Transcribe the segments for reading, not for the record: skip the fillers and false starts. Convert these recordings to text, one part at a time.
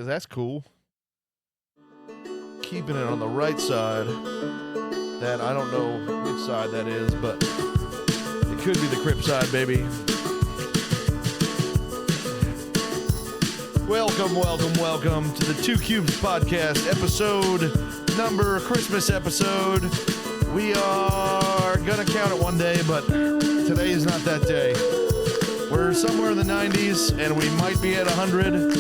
That's cool. Keeping it on the right side. That I don't know which side that is, but it could be the Crip side, baby. Welcome to the Two Cubes podcast Christmas episode. We are gonna count it one day, but today is not that day. We're somewhere in the 90s, and we might be at 100,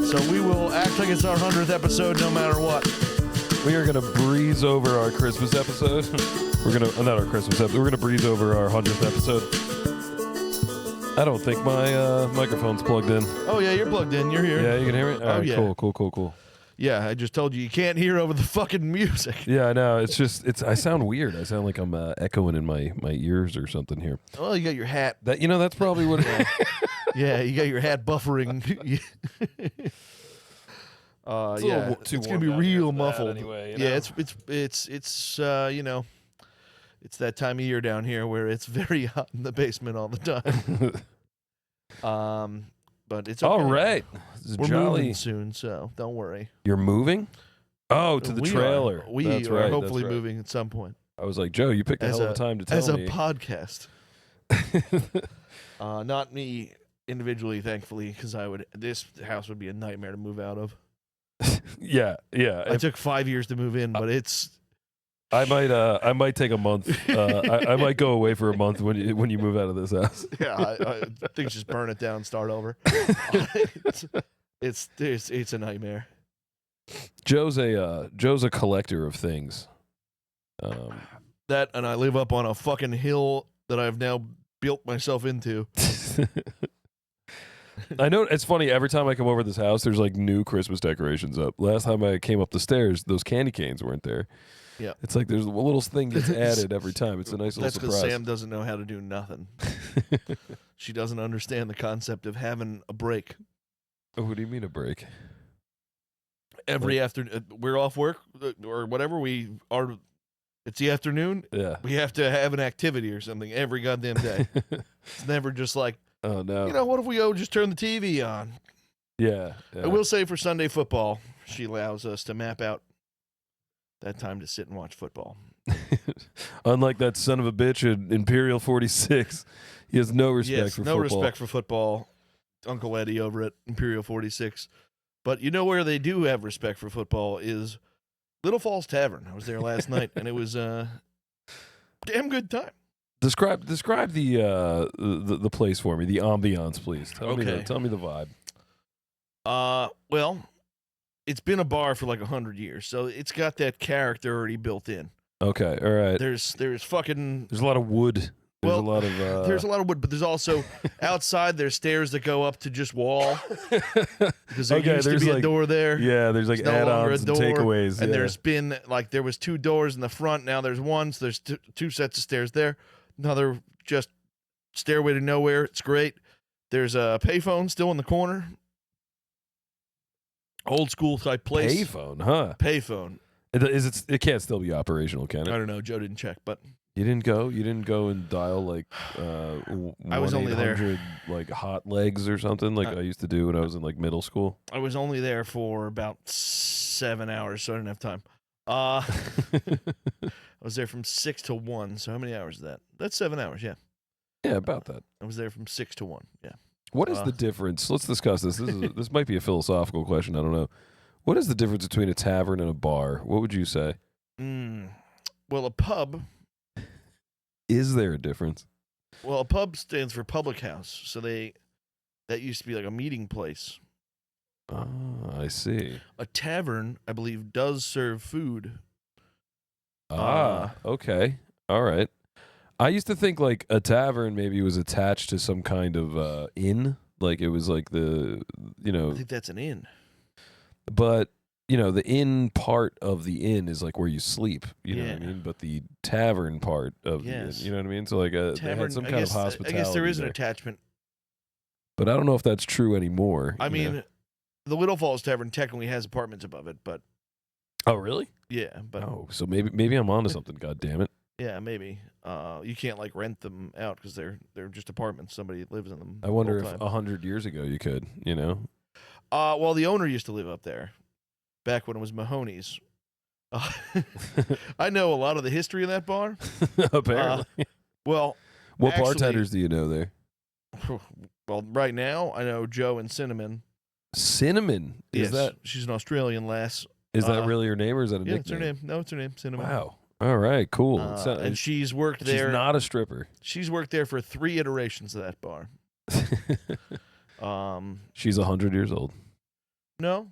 so we will act like it's our 100th episode no matter what. We are going to breeze over our Christmas episode. We're going to breeze over our 100th episode. I don't think my microphone's plugged in. Oh, yeah, you're plugged in. You're here. Yeah, you can hear me? All right, yeah. Cool. Yeah, I just told you can't hear over the fucking music. Yeah, I know. I sound weird. I sound like I'm echoing in my ears or something here. Well, you got your hat. That's probably what it is. Yeah, you got your hat buffering. It's gonna be real muffled. Anyway, Yeah, it's it's that time of year down here where it's very hot in the basement all the time. But it's okay. All right. We're jolly. moving soon, so don't worry. You're moving? Oh, to the trailer. We are hopefully moving at some point. I was like, Joe, you picked a hell of a time to tell me. As a podcast. Not me individually, thankfully, because this house would be a nightmare to move out of. Yeah. I took 5 years to move in, but it's. I might take a month. I might go away for a month when you move out of this house. Yeah, I think just burn it down, start over. It's a nightmare. Joe's a collector of things. That and I live up on a fucking hill that I've now built myself into. I know it's funny. Every time I come over to this house, there's like new Christmas decorations up. Last time I came up the stairs, those candy canes weren't there. Yeah, it's like there's a little thing gets added every time. It's a nice little surprise. That's because Sam doesn't know how to do nothing. She doesn't understand the concept of having a break. Oh, what do you mean a break? Every afternoon, we're off work or whatever. It's the afternoon. Yeah, we have to have an activity or something every goddamn day. It's never just like, oh no, what if we just turn the TV on? Yeah. I will say for Sunday football, she allows us to map out that time to sit and watch football. Unlike that son of a bitch in Imperial 46, he has no respect for football. No respect for football. Uncle Eddie over at Imperial 46. But you know where they do have respect for football is Little Falls Tavern. I was there last night, and it was a damn good time. Describe the place for me, the ambiance, please. Tell me the vibe. Well, it's been a bar for like 100 years, so it's got that character already built in. Okay, all right. There's a lot of wood. There's a lot of wood, but there's also outside there's stairs that go up to just wall. Because there used to be a door there. Yeah, there's like add-ons and takeaways. And there's been there was two doors in the front. Now there's one, so there's two sets of stairs there. Another just stairway to nowhere. It's great. There's a payphone still in the corner. Old school type place. Payphone, huh? Payphone. It can't still be operational, can it? I don't know. Joe didn't check, but you didn't go and dial like I was only there like hot legs or something like I used to do when I was in like middle school. I was only there for about 7 hours, so I didn't have time. I was there from 6 to 1. So how many hours is that? That's 7 hours. Yeah. Yeah, about that. I was there from 6 to 1. Yeah. What is the difference? Let's discuss this. This might be a philosophical question. I don't know. What is the difference between a tavern and a bar? What would you say? Well, a pub. Is there a difference? Well, a pub stands for public house. So that used to be like a meeting place. Oh, I see. A tavern, I believe, does serve food. Okay. All right. I used to think like a tavern maybe was attached to some kind of inn. Like it was like I think that's an inn. But, the inn part of the inn is like where you sleep. You know what I mean? But the tavern part of the inn, you know what I mean? So like they had some kind of hospitality. I guess there is an attachment. But I don't know if that's true anymore. I mean, the Little Falls Tavern technically has apartments above it, but. Oh, really? Yeah. But so maybe I'm onto something, God damn it. Yeah, maybe. You can't like rent them out because they're just apartments. Somebody lives in them. I wonder if 100 years ago you could, Well, the owner used to live up there back when it was Mahoney's. I know a lot of the history of that bar. Apparently. Well, what actually, bartenders do you know there? Well, right now I know Joe and Cinnamon. Cinnamon? Yes, she's an Australian lass. Is that really her name or is that a nickname? It's her name. No, it's her name, Cinnamon. Wow. All right, cool. And she's worked there. She's not a stripper. She's worked there for 3 iterations of that bar. She's 100 years old. No.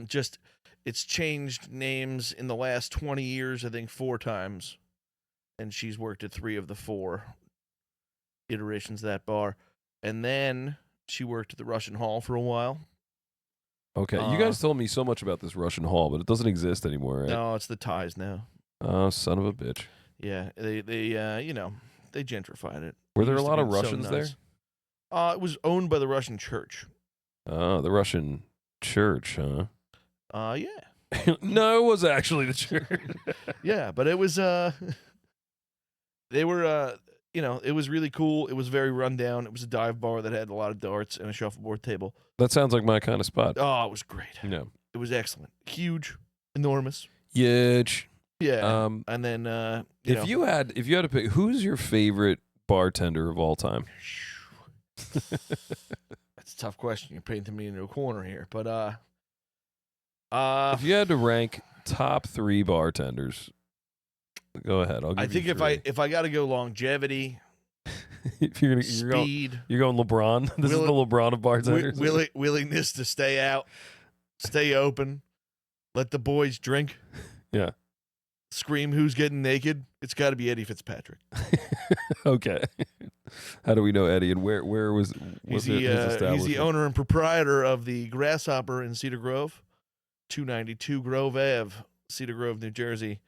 Just it's changed names in the last 20 years, I think 4 times. And she's worked at 3 of the 4 iterations of that bar. And then she worked at the Russian Hall for a while. Okay, you guys told me so much about this Russian Hall, but it doesn't exist anymore, right? No, it's the Ties now. Oh, son of a bitch. Yeah, they gentrified it. Were there a Used to lot be of so Russians nice. there? It was owned by the Russian church. Oh, the Russian church, huh? Yeah. No, it was actually the church. Yeah, but it was they were it was really cool. It was very rundown. It was a dive bar that had a lot of darts and a shuffleboard table. That sounds like my kind of spot. Oh, it was great. Yeah. It was excellent. Huge, enormous. Huge. Yeah. And then if you had to pick, who's your favorite bartender of all time? That's a tough question. You're painting me into a corner here. But if you had to rank top 3 bartenders, go ahead. I'll give I you think 3. if I got to go longevity, if you're speed, you're going LeBron. This is the LeBron of bartenders. Willingness to stay out, stay open, let the boys drink. Yeah. Scream who's getting naked. It's got to be Eddie Fitzpatrick. Okay. How do we know Eddie, and where was he's his establishment? He's the owner and proprietor of the Grasshopper in Cedar Grove, 292 Grove Ave, Cedar Grove, New Jersey.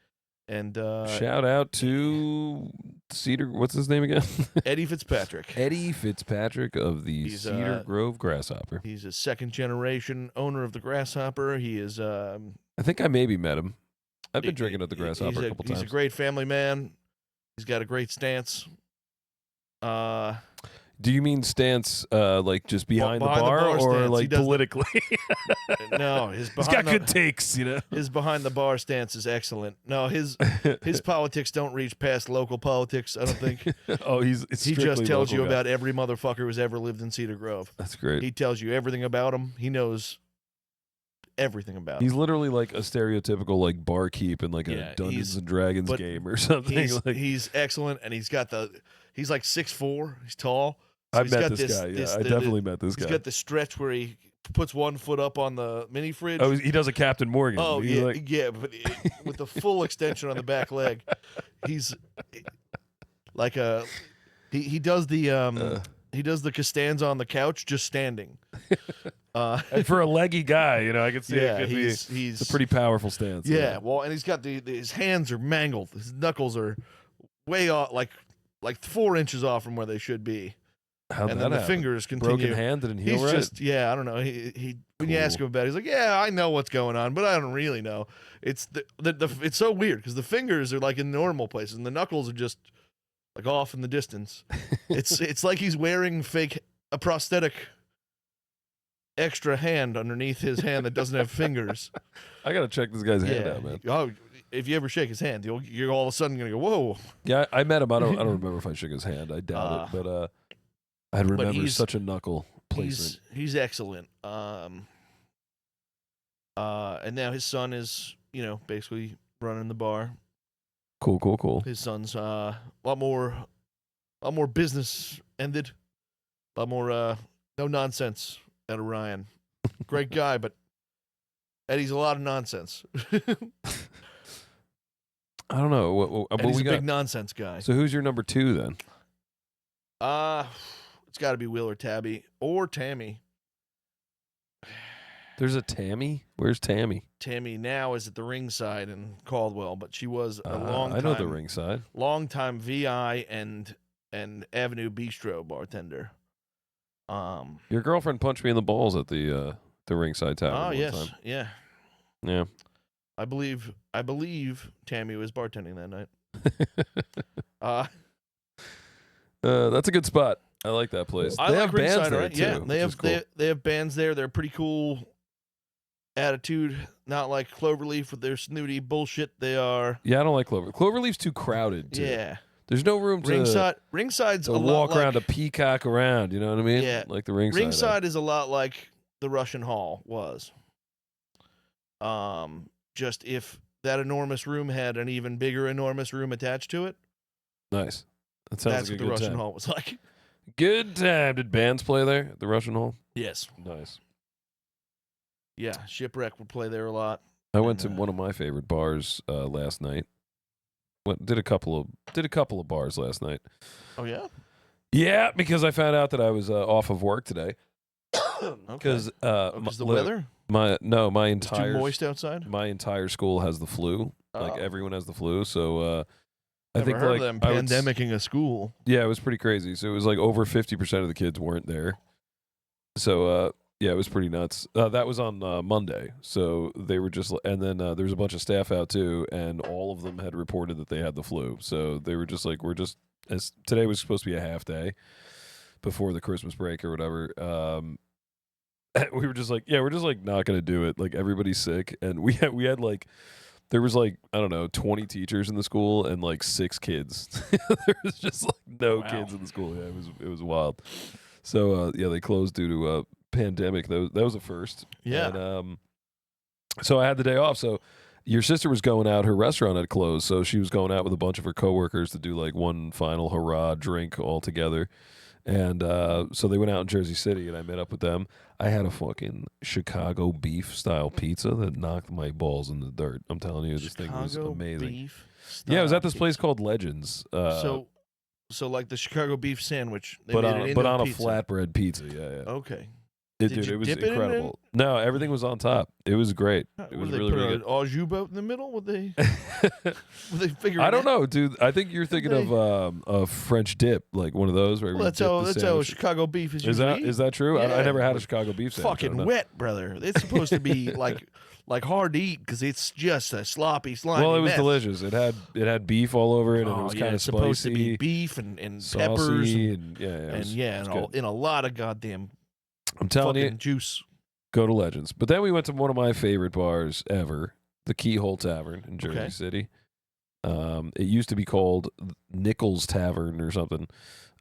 And shout out to Cedar. What's his name again? Eddie Fitzpatrick. Eddie Fitzpatrick of the Cedar Grove Grasshopper. He's a 2nd generation owner of the Grasshopper. He is. I think I maybe met him. I've been drinking at the Grasshopper a couple times. He's a great family man. He's got a great stance. Do you mean stance like just behind the bar or stance. like politically? No, he's got good takes, you know. His behind the bar stance is excellent. No, his politics don't reach past local politics, I don't think. Oh, he just tells you about every motherfucker who's ever lived in Cedar Grove. That's great. He tells you everything about him. He knows everything about him. He's literally like a stereotypical like barkeep in like a Dungeons and Dragons game or something. He's excellent, and he's like 6'4". He's tall. So I've met this guy. Yeah, I definitely met this guy. He's got the stretch where he puts one foot up on the mini fridge. Oh, he does a Captain Morgan. Oh, yeah, but with the full extension on the back leg. He's like he does the Costanza on the couch just standing. And for a leggy guy, you know, I can see he's a pretty powerful stance. Yeah, well, and he's got his hands are mangled. His knuckles are way off, like 4 inches off from where they should be. How'd and that then the happen? fingers continue. Broken hand didn't heal He's right? just I don't know. He when you ask him about it, he's like, yeah, I know what's going on, but I don't really know. It's it's so weird because the fingers are like in normal places and the knuckles are just like off in the distance. It's like he's wearing a prosthetic extra hand underneath his hand that doesn't have fingers. I gotta check this guy's hand out, man. Oh, if you ever shake his hand, you're all of a sudden gonna go, whoa. Yeah, I met him. I don't remember if I shook his hand. I doubt it, but I remember such a knuckle placement. He's excellent. And now his son is, basically running the bar. Cool. His son's a lot more business ended, a lot more no nonsense out of Ryan. Great guy, but Eddie's a lot of nonsense. I don't know. He's a big nonsense guy. So who's your number 2 then? It's got to be Will or Tabby or Tammy. There's a Tammy? Where's Tammy? Tammy now is at the Ringside in Caldwell, but she was a long time. I know the Ringside. Long-time VI and Avenue Bistro bartender. Your girlfriend punched me in the balls at the Ringside Tavern. Oh, yes. Time. Yeah. Yeah. I believe Tammy was bartending that night. That's a good spot. I like that place. I they like have bands Ringside, there right? too. Yeah, which is cool. they have bands there. They're pretty cool attitude. Not like Cloverleaf with their snooty bullshit. They are. Yeah, I don't like Clover. Cloverleaf's too crowded too. Yeah. There's no room Ringside's to a lot walk like, around, to peacock around. You know what I mean? Yeah. Like the ringside. Ringside is a lot like the Russian Hall was. Just if that enormous room had an even bigger enormous room attached to it. Nice. That sounds That's like what a the good Russian time. Hall was like. Good time. Did bands play there at the Russian Hall? Yes. Nice. Yeah, Shipwreck would play there a lot. I went to one of my favorite bars last night. Did a couple of bars last night. Oh yeah. Yeah, because I found out that I was off of work today. Because the weather. My It's too entire moist outside. my entire school has the flu. Like Oh. everyone has the flu. So I Never think heard like of them I would pandemicing a school. Yeah, it was pretty crazy. So it was like over 50% of the kids weren't there. So yeah, it was pretty nuts. That was on Monday. So they were just, and then there was a bunch of staff out too, and all of them had reported that they had the flu. So they were just like, as today was supposed to be a half day before the Christmas break or whatever. We were just like, yeah, we're just like not gonna do it. Like everybody's sick, and we had like. There was like, I don't know, 20 teachers in the school and like 6 kids. There was just like no kids in the school. Yeah, it was wild. So yeah, they closed due to a pandemic. That was a first. Yeah. And so I had the day off. So your sister was going out. Her restaurant had closed, so she was going out with a bunch of her coworkers to do like one final hurrah drink all together. And so they went out in Jersey City, and I met up with them. I had a fucking Chicago beef style pizza that knocked my balls in the dirt. I'm telling you, this thing was amazing. Beef Yeah, it was at this style place called Legends. So like the Chicago beef sandwich, they but made on it into a pizza. flatbread pizza. Yeah, yeah. Okay. Dude, you it was dip it in incredible. No, everything was on top. It was great. It was really, really good. Au jus boat in the middle? Would they figure? I don't know, dude. I think you're thinking of a French dip, like one of those. Where Well, that's how Chicago beef is. Is that true? Yeah. I never had a Chicago beef sandwich. Fucking wet, brother. It's supposed to be like hard to eat because it's just a sloppy, slimy. Well, it was mess. delicious. It had beef all over it, and it was kind of it's supposed to spicy, be beef and saucy, peppers and a lot of goddamn. I'm telling fucking you, juice. go to Legends. But then we went to one of my favorite bars ever, the Keyhole Tavern in Jersey City. It used to be called Nichols Tavern or something,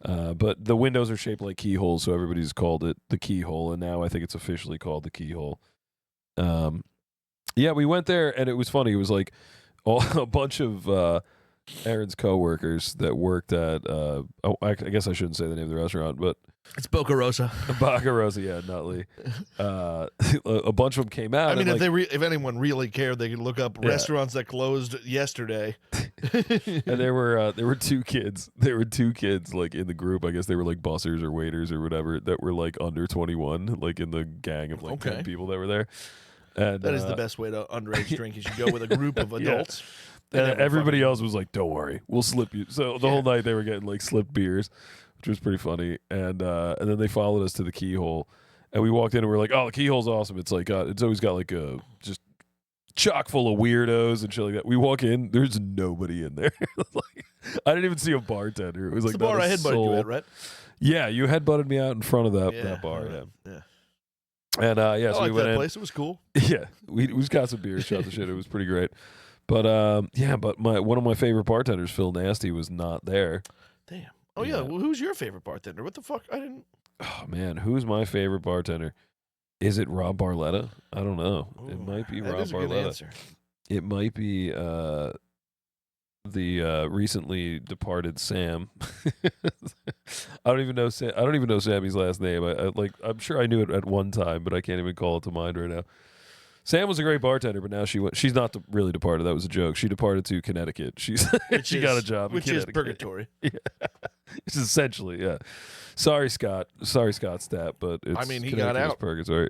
but the windows are shaped like keyholes, so everybody's called it the Keyhole, and now I think it's officially called the Keyhole. Yeah, we went there, and it was funny. It was like a bunch of Aaron's coworkers that worked at. I guess I shouldn't say the name of the restaurant, but It's Boca Rosa. Boca Rosa, yeah, not Lee. A bunch of them came out. I mean, and if anyone really cared, they could look up restaurants that closed yesterday. and there were 2 kids. There were 2 kids like in the group. I guess they were like bussers or waiters or whatever that were like under 21, like in the gang of like 10 people that were there. And that is the best way to underage drink. Is you go with a group of adults. And everybody else was like, "Don't worry, we'll slip you." So the whole night they were getting like slipped beers, which was pretty funny. And then they followed us to the Keyhole, and we walked in and we were like, "Oh, the Keyhole's awesome! It's like it's always got like a just chock full of weirdos and shit like that." We walk in, there's nobody in there. Like, I didn't even see a bartender. It was like the bar I headbutted you at, right? Yeah, you headbutted me out in front of that bar. Yeah. And so I we liked went that in. place. It was cool. Yeah, we just got some beer, shot the shit. It was pretty great. But but one of my favorite bartenders, Phil Nasty, was not there. Damn. Oh yeah. Well, who's your favorite bartender? What the fuck? I didn't. Oh man, who's my favorite bartender? Is it Rob Barletta? I don't know. It might be Rob That is a good Barletta. answer. It might be the recently departed Sam. I don't even know Sammy's last name. I'm sure I knew it at one time, but I can't even call it to mind right now. Sam was a great bartender, but now she's not really departed. That was a joke. She departed to Connecticut. She got a job which in is Connecticut. purgatory. Yeah. It's essentially, yeah. Sorry, Scott. Sorry, Scott Stapp, but it's he got out. Purgatory.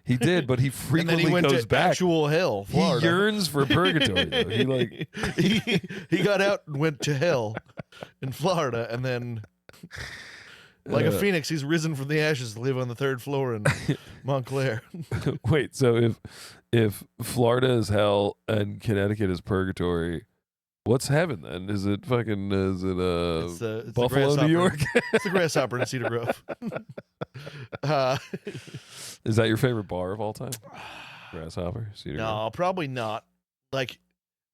He did, but he And then frequently he went goes to back. actual hell, Florida. He yearns for purgatory. Though. He got out and went to hell in Florida, and then like a phoenix, he's risen from the ashes to live on the 3rd floor in Montclair. Wait, so if Florida is hell and Connecticut is purgatory, What's heaven then? Is it fucking? Is it It's the Buffalo, New York? It's the Grasshopper in Cedar Grove. Is that your favorite bar of all time? Grasshopper, Cedar Grove. No, probably not. Like,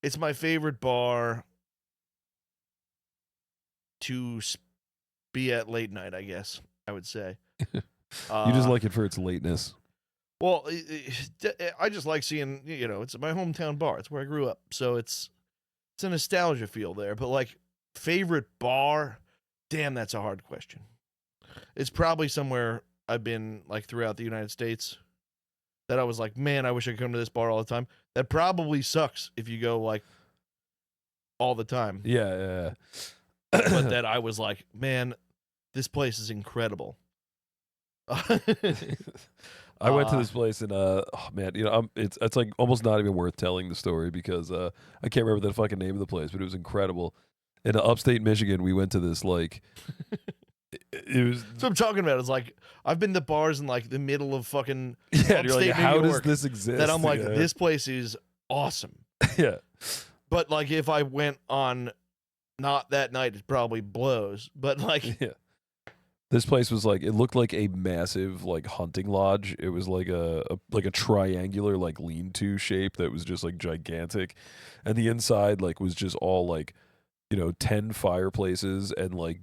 it's my favorite bar to be at late night, I guess, I would say. You just like it for its lateness. Well, I just like seeing, it's my hometown bar. It's where I grew up. So it's a nostalgia feel there. But, like, favorite bar, damn, that's a hard question. It's probably somewhere I've been, like, throughout the United States that I was like, man, I wish I could come to this bar all the time. That probably sucks if you go, like, all the time. Yeah. But that I was like, man, this place is incredible. I went to this place and oh man, it's like almost not even worth telling the story because I can't remember the fucking name of the place, but it was incredible. In upstate Michigan, we went to this like it was. That's what I'm talking about. It's like I've been to bars in like the middle of fucking yeah. You're like, upstate how New does York this exist? that I'm like, this place is awesome. Yeah. But like, if I went on not that night, it probably blows. But like, yeah. This place was like, it looked like a massive like hunting lodge. It was like a triangular like lean-to shape that was just like gigantic, and the inside like was just all like, 10 fireplaces and like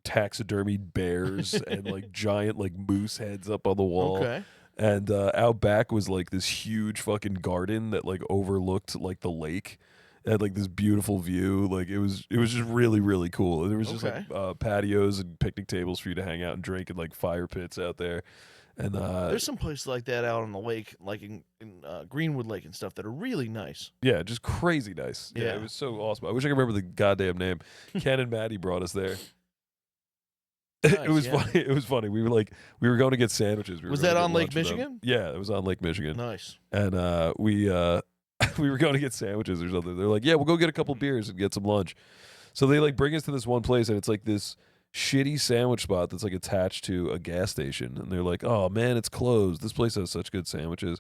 taxidermied bears and like giant like moose heads up on the wall. okay. And out back was like this huge fucking garden that like overlooked like the lake. It had like this beautiful view. Like it was just really, really cool. And there was just like patios and picnic tables for you to hang out and drink, and like fire pits out there. And there's some places like that out on the lake, like in Greenwood Lake and stuff, that are really nice. Yeah, just crazy nice. Yeah, it was so awesome. I wish I could remember the goddamn name. Ken and Maddie brought us there. Nice, it was funny. It was funny. We were going to get sandwiches. Was that on Lake Michigan? Yeah, it was on Lake Michigan. Nice. And we were going to get sandwiches or something. They're like, yeah, we'll go get a couple beers and get some lunch. So they like bring us to this one place, and it's like this shitty sandwich spot that's like attached to a gas station. And they're like, oh man, it's closed. This place has such good sandwiches.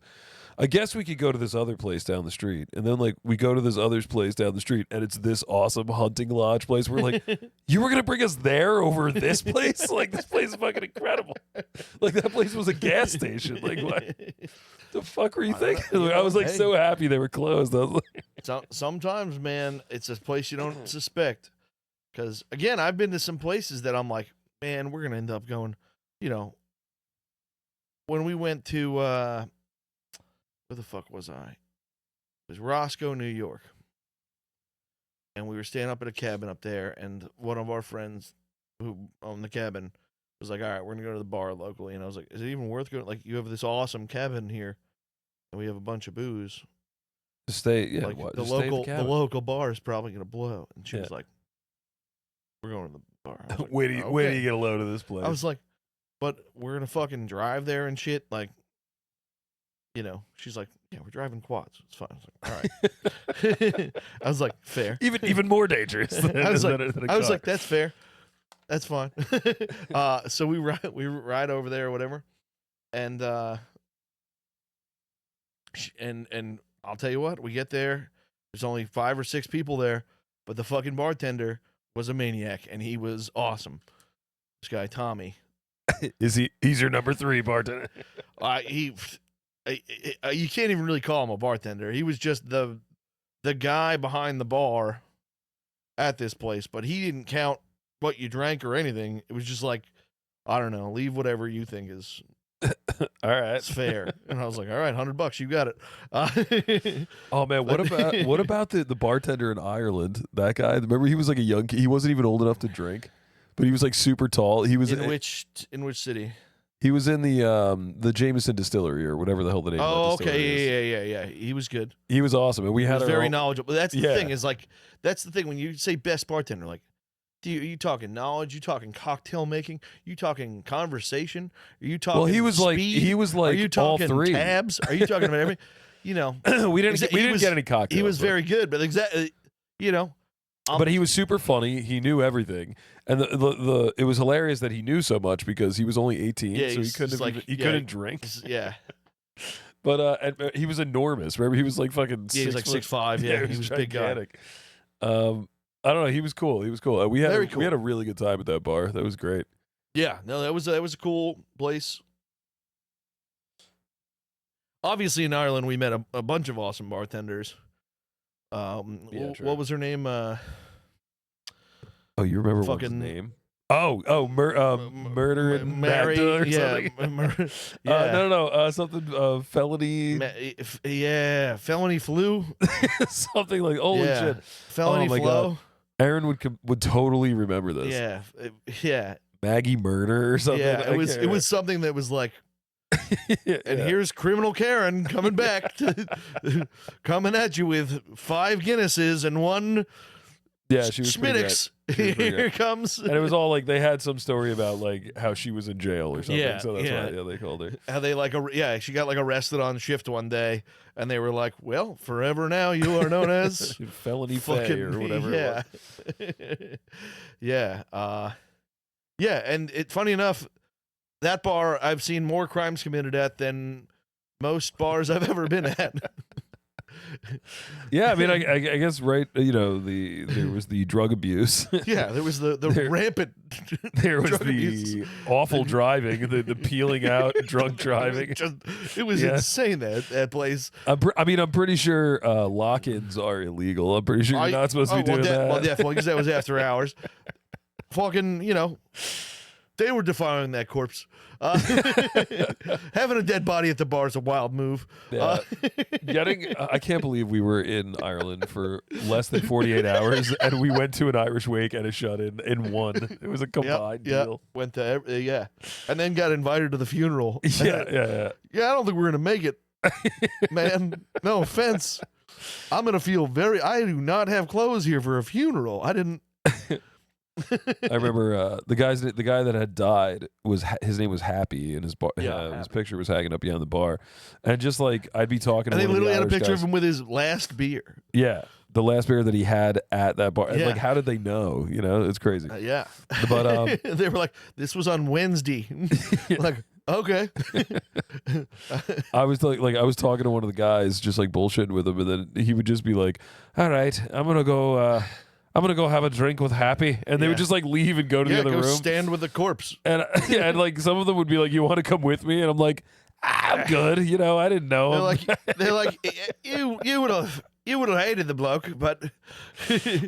I guess we could go to this other place down the street. And then like we go to this other place down the street, and it's this awesome hunting lodge place. We're like, you were gonna bring us there over this place? Like, this place is fucking incredible. Like, that place was a gas station. Like, what the fuck were you thinking? I was like so happy they were closed. I was like, sometimes, man, it's a place you don't suspect. Because again, I've been to some places that I'm like, man, we're gonna end up going. When we went to where the fuck was I? It was Roscoe, New York. And we were staying up at a cabin up there, and one of our friends who owned the cabin was like, all right, we're going to go to the bar locally. And I was like, is it even worth going? Like, you have this awesome cabin here, and we have a bunch of booze. just stay, yeah. Like, what, the just stay at the local bar is probably going to blow. And she was like, we're going to the bar. I was like, Wait till you get a load of this place. I was like, but we're going to fucking drive there and shit? Like, she's like, yeah, we're driving quads. It's fine. I was like, all right. I was like, fair. Even more dangerous. I was like, that's fair. That's fine. So we ride over there or whatever, and I'll tell you what, we get there. There's only 5 or 6 people there, but the fucking bartender was a maniac, and he was awesome. This guy Tommy. Is he? He's your number 3 bartender. You can't even really call him a bartender. He was just the guy behind the bar at this place, but he didn't count what you drank or anything. It was just like, I don't know, leave whatever you think is all right. It's fair. And I was like, all right, $100, you got it. Oh man, what about the bartender in Ireland? That guy, remember he was like a young kid. He wasn't even old enough to drink, but he was like super tall. He was in which city? He was in the Jameson distillery or whatever the hell the name of that distillery is. Yeah. He was good. He was awesome. And we had very knowledgeable. That's the thing is like, that's the thing when you say best bartender, like, are you talking knowledge? You talking cocktail making? You talking conversation? Are you talking? Well, he was speed? Like are you talking all 3 tabs? Are you talking about everything? we didn't get any cocktails. He was very good, but exactly, but he was super funny. He knew everything, and it was hilarious that he knew so much because he was only 18, so he couldn't couldn't drink. Yeah. But and he was enormous. Remember, he was like fucking. Yeah, he was like 6'5". Yeah, he was a big guy. I don't know. He was cool. He was cool. We had Very we had a really good time at that bar. That was great. Yeah, no, that was a cool place. Obviously, in Ireland, we met a bunch of awesome bartenders. What was her name? Oh, you remember what's his fucking- name? Murder and Mary, Magda or yeah, something. yeah. No, something felony, Yeah, felony flu. something like holy Yeah. shit. Felony Oh my flow. Aaron would totally remember this. Yeah, yeah, Maggie Murder or something. yeah. It was something that was like, yeah, and yeah. here's criminal Karen coming back, coming at you with 5 Guinnesses and 1 Yeah, she was pretty Schmiddix. great. She was pretty Here great. comes. And it was all like they had some story about like how she was in jail or something. Yeah, So that's yeah. why they called her. How they she got like arrested on shift one day, and they were like, "Well, forever now you are known as Felony Faye or whatever yeah. it yeah, yeah, and funny enough, that bar I've seen more crimes committed at than most bars I've ever been at. was. Yeah, I mean, I guess right. There was the drug abuse. Yeah, there was the There- rampant. There was drug the abuse. awful driving, the peeling out, drunk driving. It was Yeah. insane that place. I'm pretty sure lock-ins are illegal. I'm pretty sure you're not supposed to be doing that. Well, definitely, because that was after hours. Fucking, they were defiling that corpse. Having a dead body at the bar is a wild move. Yeah. I can't believe we were in Ireland for less than 48 hours, and we went to an Irish wake and a shut-in in one. It was a combined deal. Went to and then got invited to the funeral. Yeah. Yeah, I don't think we're gonna make it, man. No offense. I'm gonna feel I do not have clothes here for a funeral. I didn't. I remember the guy that had died his name was Happy, and his Happy. picture was hanging up behind the bar, and just like I'd be talking, And to they one of the literally had a Irish picture guys. of him with his last beer. Yeah, the last beer that he had at that bar. And, Yeah. like, how did they know? It's crazy. Yeah, But they were like, "This was on Wednesday." Like, okay. I was I was talking to one of the guys, just like bullshitting with him, and then he would just be like, "All right, I'm gonna go have a drink with Happy," and they would Yeah. just like leave and go to the other go room. stand with the corpse. And and like some of them would be like, "You want to come with me?" And I'm like, "I'm good." I didn't know him. They're like, you would have hated the bloke, but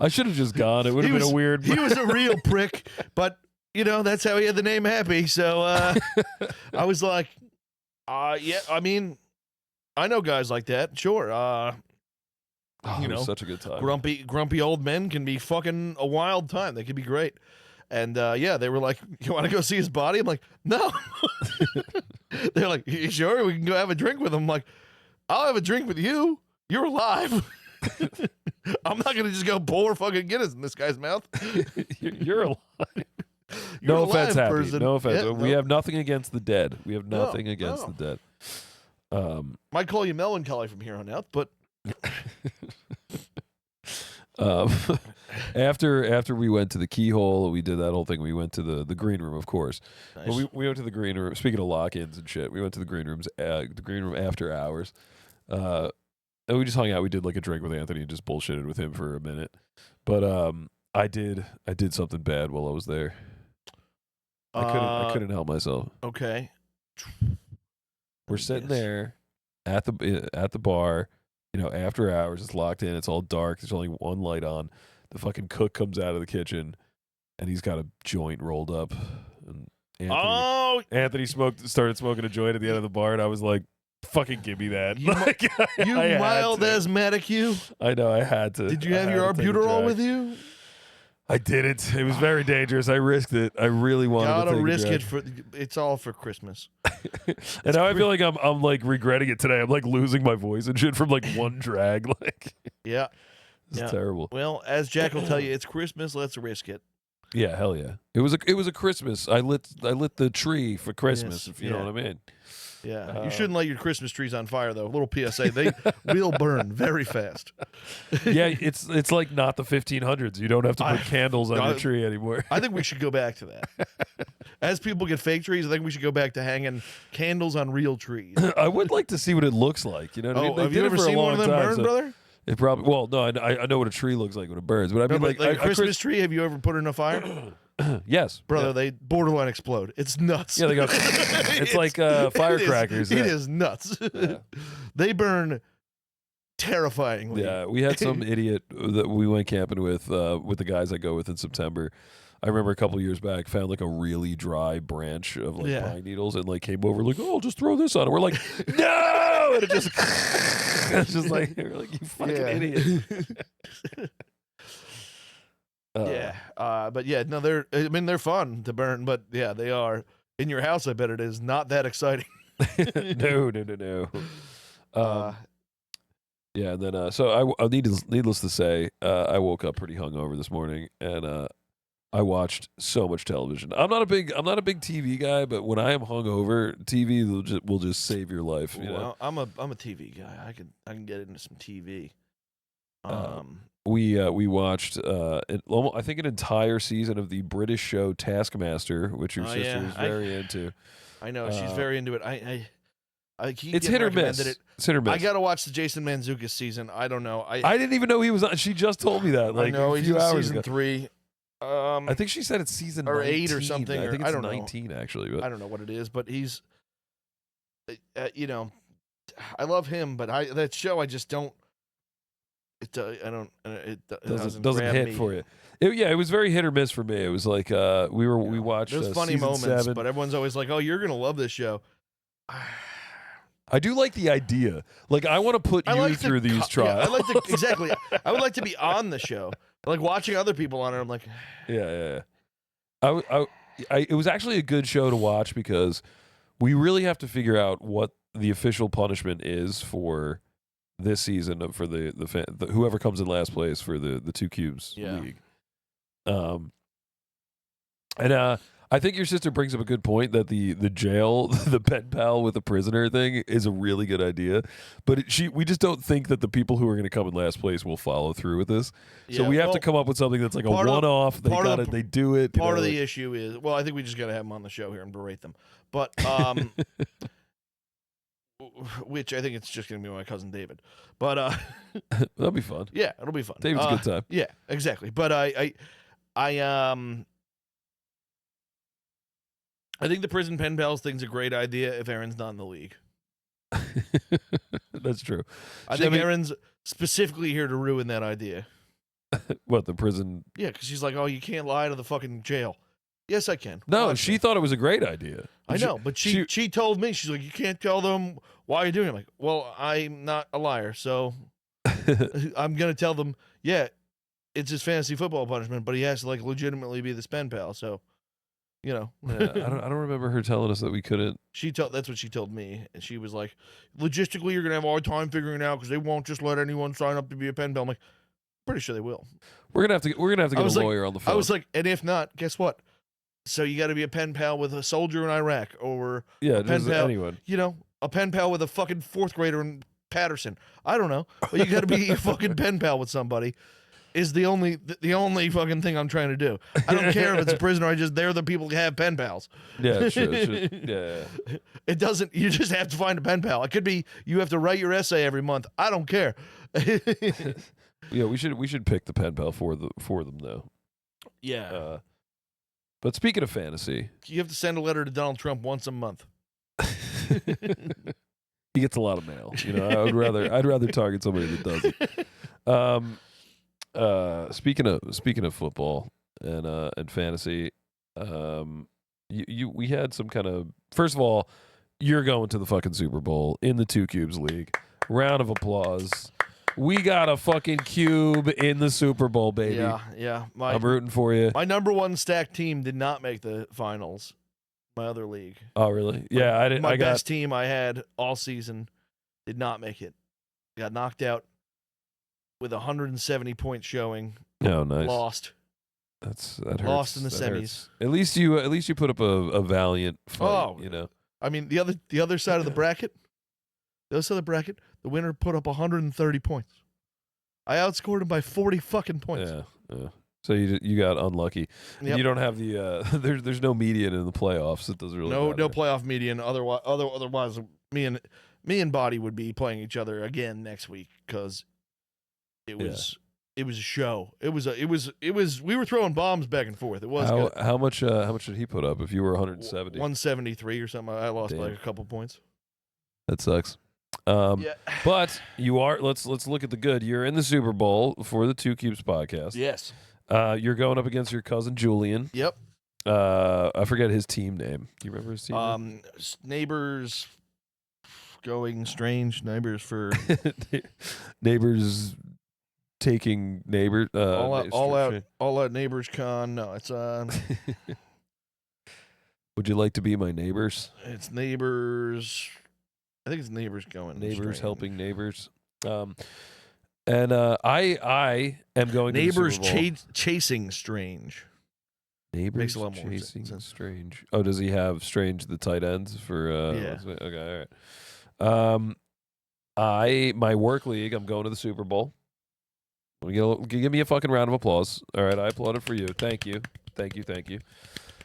I should have just gone. It would have been a weird. He was a real prick, but that's how he had the name Happy. So I was like, yeah. I mean, I know guys like that. Sure. It was such a good time. Grumpy old men can be fucking a wild time. They can be great. And they were like, "You want to go see his body?" I'm like, "No." They're like, "You sure? We can go have a drink with him." I'm like, "I'll have a drink with you. You're alive." I'm not gonna just go pour fucking Guinness in this guy's mouth. You're alive. You're No a offense, live Happy. person. No offense. Yeah, We no. have nothing against the dead. We have No, nothing against no. the dead. Might call you melancholy from here on out, but Um, after we went to the Keyhole, we did that whole thing. We went to the green room, of course. nice. But we went to the green room. Speaking of lock-ins and shit, we went to the green room after hours. And we just hung out. We did like a drink with Anthony and just bullshitted with him for a minute. But I did something bad while I was there. I couldn't help myself. Okay. We're sitting there at the bar, after hours. It's locked in. It's all dark. There's only one light on. The fucking cook comes out of the kitchen, and he's got a joint rolled up. And Anthony started smoking a joint at the end of the bar, and I was like, "Fucking give me that!" You I had mild to. asthmatic, you. I know I had to. Did you have your albuterol with you? I didn't. It was very dangerous. I risked it. I really wanted to Gotta take a risk drag. it for. It's all for Christmas. And now I feel like I'm like regretting it today. I'm like losing my voice and shit from like one drag. Like, Yeah. it's Yeah. terrible. Well, as Jack will tell you, it's Christmas. Let's risk it. Yeah, hell yeah. It was a Christmas. I lit the tree for Christmas. Yes, If you know yeah. what I mean. Yeah. You shouldn't light your Christmas trees on fire, though. A little PSA: they will burn very fast. Yeah, it's like not the 1500s. You don't have to put candles on your tree anymore. I think we should go back to that. as people get fake trees, I think we should go back to hanging candles on real trees. I would like to see what it looks like. You know what I mean? They Have did you it ever for a seen one long of them time, burn, so brother? it probably. Well, no, I know what a tree looks like when it burns, but I mean, No, but like a Christmas tree. tree, have you ever put it in a fire? Yes, Brother, yeah. they borderline explode. It's nuts. Yeah, they go. It's like firecrackers. It yeah. is nuts. Yeah. They burn terrifyingly. Yeah, we had some idiot that we went camping with the guys I go with in September. I remember a couple years back found like a really dry branch of like pine needles and like came over like, oh, I'll just throw this on it. We're like, no, and it just it's just like we're like, you fucking idiot. But yeah, no, they're fun to burn, but yeah, they are in your house. I bet it is not that exciting. No. Yeah, and then so I needless to say, I woke up pretty hungover this morning, and I watched so much television. I'm not a big TV guy, but when I am hungover, TV will just save your life. You know? I'm a TV guy. I can get into some TV. We watched I think an entire season of the British show Taskmaster, which your sister is very into. I know she's very into it. I keep it's hit or miss. It's hit or miss. I gotta watch the Jason Mantzoukas season. I don't know. I didn't even know he was on. She just told me that. Like I know a few he's in hours season ago. 3. I think she said it's season or 19. 8 or something. I think I it's don't 19 actually. But I don't know what it is, but he's, I love him, but that show I just don't. It doesn't hit me. for you. It was very hit or miss for me. It was like we watched. There's funny season moments, 7. but everyone's always like, "Oh, you're gonna love this show." I do like the idea. Like I want to put you through these trials. I like to exactly. I would like to be on the show. Like watching other people on it, I'm like, yeah. It was actually a good show to watch because we really have to figure out what the official punishment is for this season for the whoever comes in last place for the Two Cubes league. I think your sister brings up a good point that the jail, the pen pal with the prisoner thing is a really good idea, but we just don't think that the people who are going to come in last place will follow through with this. So we have to come up with something that's like a one-off. They do it. Part of the issue is, well, I think we just got to have them on the show here and berate them, but which I think it's just going to be my cousin David, but that'll be fun. Yeah, it'll be fun. David's a good time. Yeah, exactly. But I think the prison pen pals thing's a great idea if Erin's not in the league. That's true. I think Erin's specifically here to ruin that idea. What, the prison? Yeah, because she's like, oh, you can't lie to the fucking jail. Yes, I can. No, she thought it was a great idea. I know, but she told me, she's like, you can't tell them why you're doing it. I'm like, well, I'm not a liar, so I'm going to tell them, yeah, it's his fantasy football punishment, but he has to like legitimately be the pen pal, so... Yeah, I don't remember her telling us that we couldn't. That's what she told me, and she was like, "Logistically, you're gonna have a hard time figuring it out because they won't just let anyone sign up to be a pen pal." I'm like, pretty sure they will. We're gonna have to get a lawyer on the phone. I was like, and if not, guess what? So you got to be a pen pal with a soldier in Iraq, or a pen pal, anyone. A pen pal with a fucking 4th grader in Patterson. I don't know, but you got to be a fucking pen pal with somebody. Is the only fucking thing I'm trying to do. I don't care if it's a prisoner. They're the people who have pen pals. Yeah, sure. Yeah. It doesn't. You just have to find a pen pal. It could be you have to write your essay every month. I don't care. Yeah, we should pick the pen pal for them though. Yeah. But speaking of fantasy, you have to send a letter to Donald Trump once a month. He gets a lot of mail. I'd rather target somebody that doesn't. Speaking of football and fantasy, we had some kind of, first of all, you're going to the fucking Super Bowl in the Two Cubes League. Round of applause. We got a fucking cube in the Super Bowl, baby. Yeah. I'm rooting for you. My number 1 stacked team did not make the finals. My other league. Oh, really? Yeah, I didn't. My best team I had all season did not make it. Got knocked out with 170 point showing. Oh, nice. Lost. That hurts. Lost in the that semis. Hurts. At least you put up a valiant fight. I mean, the other side of the bracket. The other side of the bracket, the winner put up 130 points. I outscored him by 40 fucking points. Yeah. So you got unlucky. And Yep. you don't have the there's no median in the playoffs. It doesn't really No matter. playoff median. Otherwise, me and Body would be playing each other again next week because it was a show. It was we were throwing bombs back and forth. It was good. How much did he put up? If you were 170, 173 or something. I lost by Damn. like a couple points. That sucks. Yeah. But you are. Let's look at the good. You're in the Super Bowl for the Two Cubes podcast. Yes. You're going up against your cousin Julian. Yep. I forget his team name. Do you remember his team name? Neighbors going strange. Neighbors for Neighbors taking neighbor. all out neighbors con. No, it's Would you like to be my neighbors? It's neighbors. I think it's neighbors going. Neighbors strange. helping neighbors. And I am going neighbors to the Super Bowl. chasing strange. Neighbors Makes a lot more chasing sense. Strange. Oh, does he have Strange the tight ends for? Yeah. Okay, all right. My work league. I'm going to the Super Bowl. Give me a fucking round of applause. All right, I applauded for you. Thank you.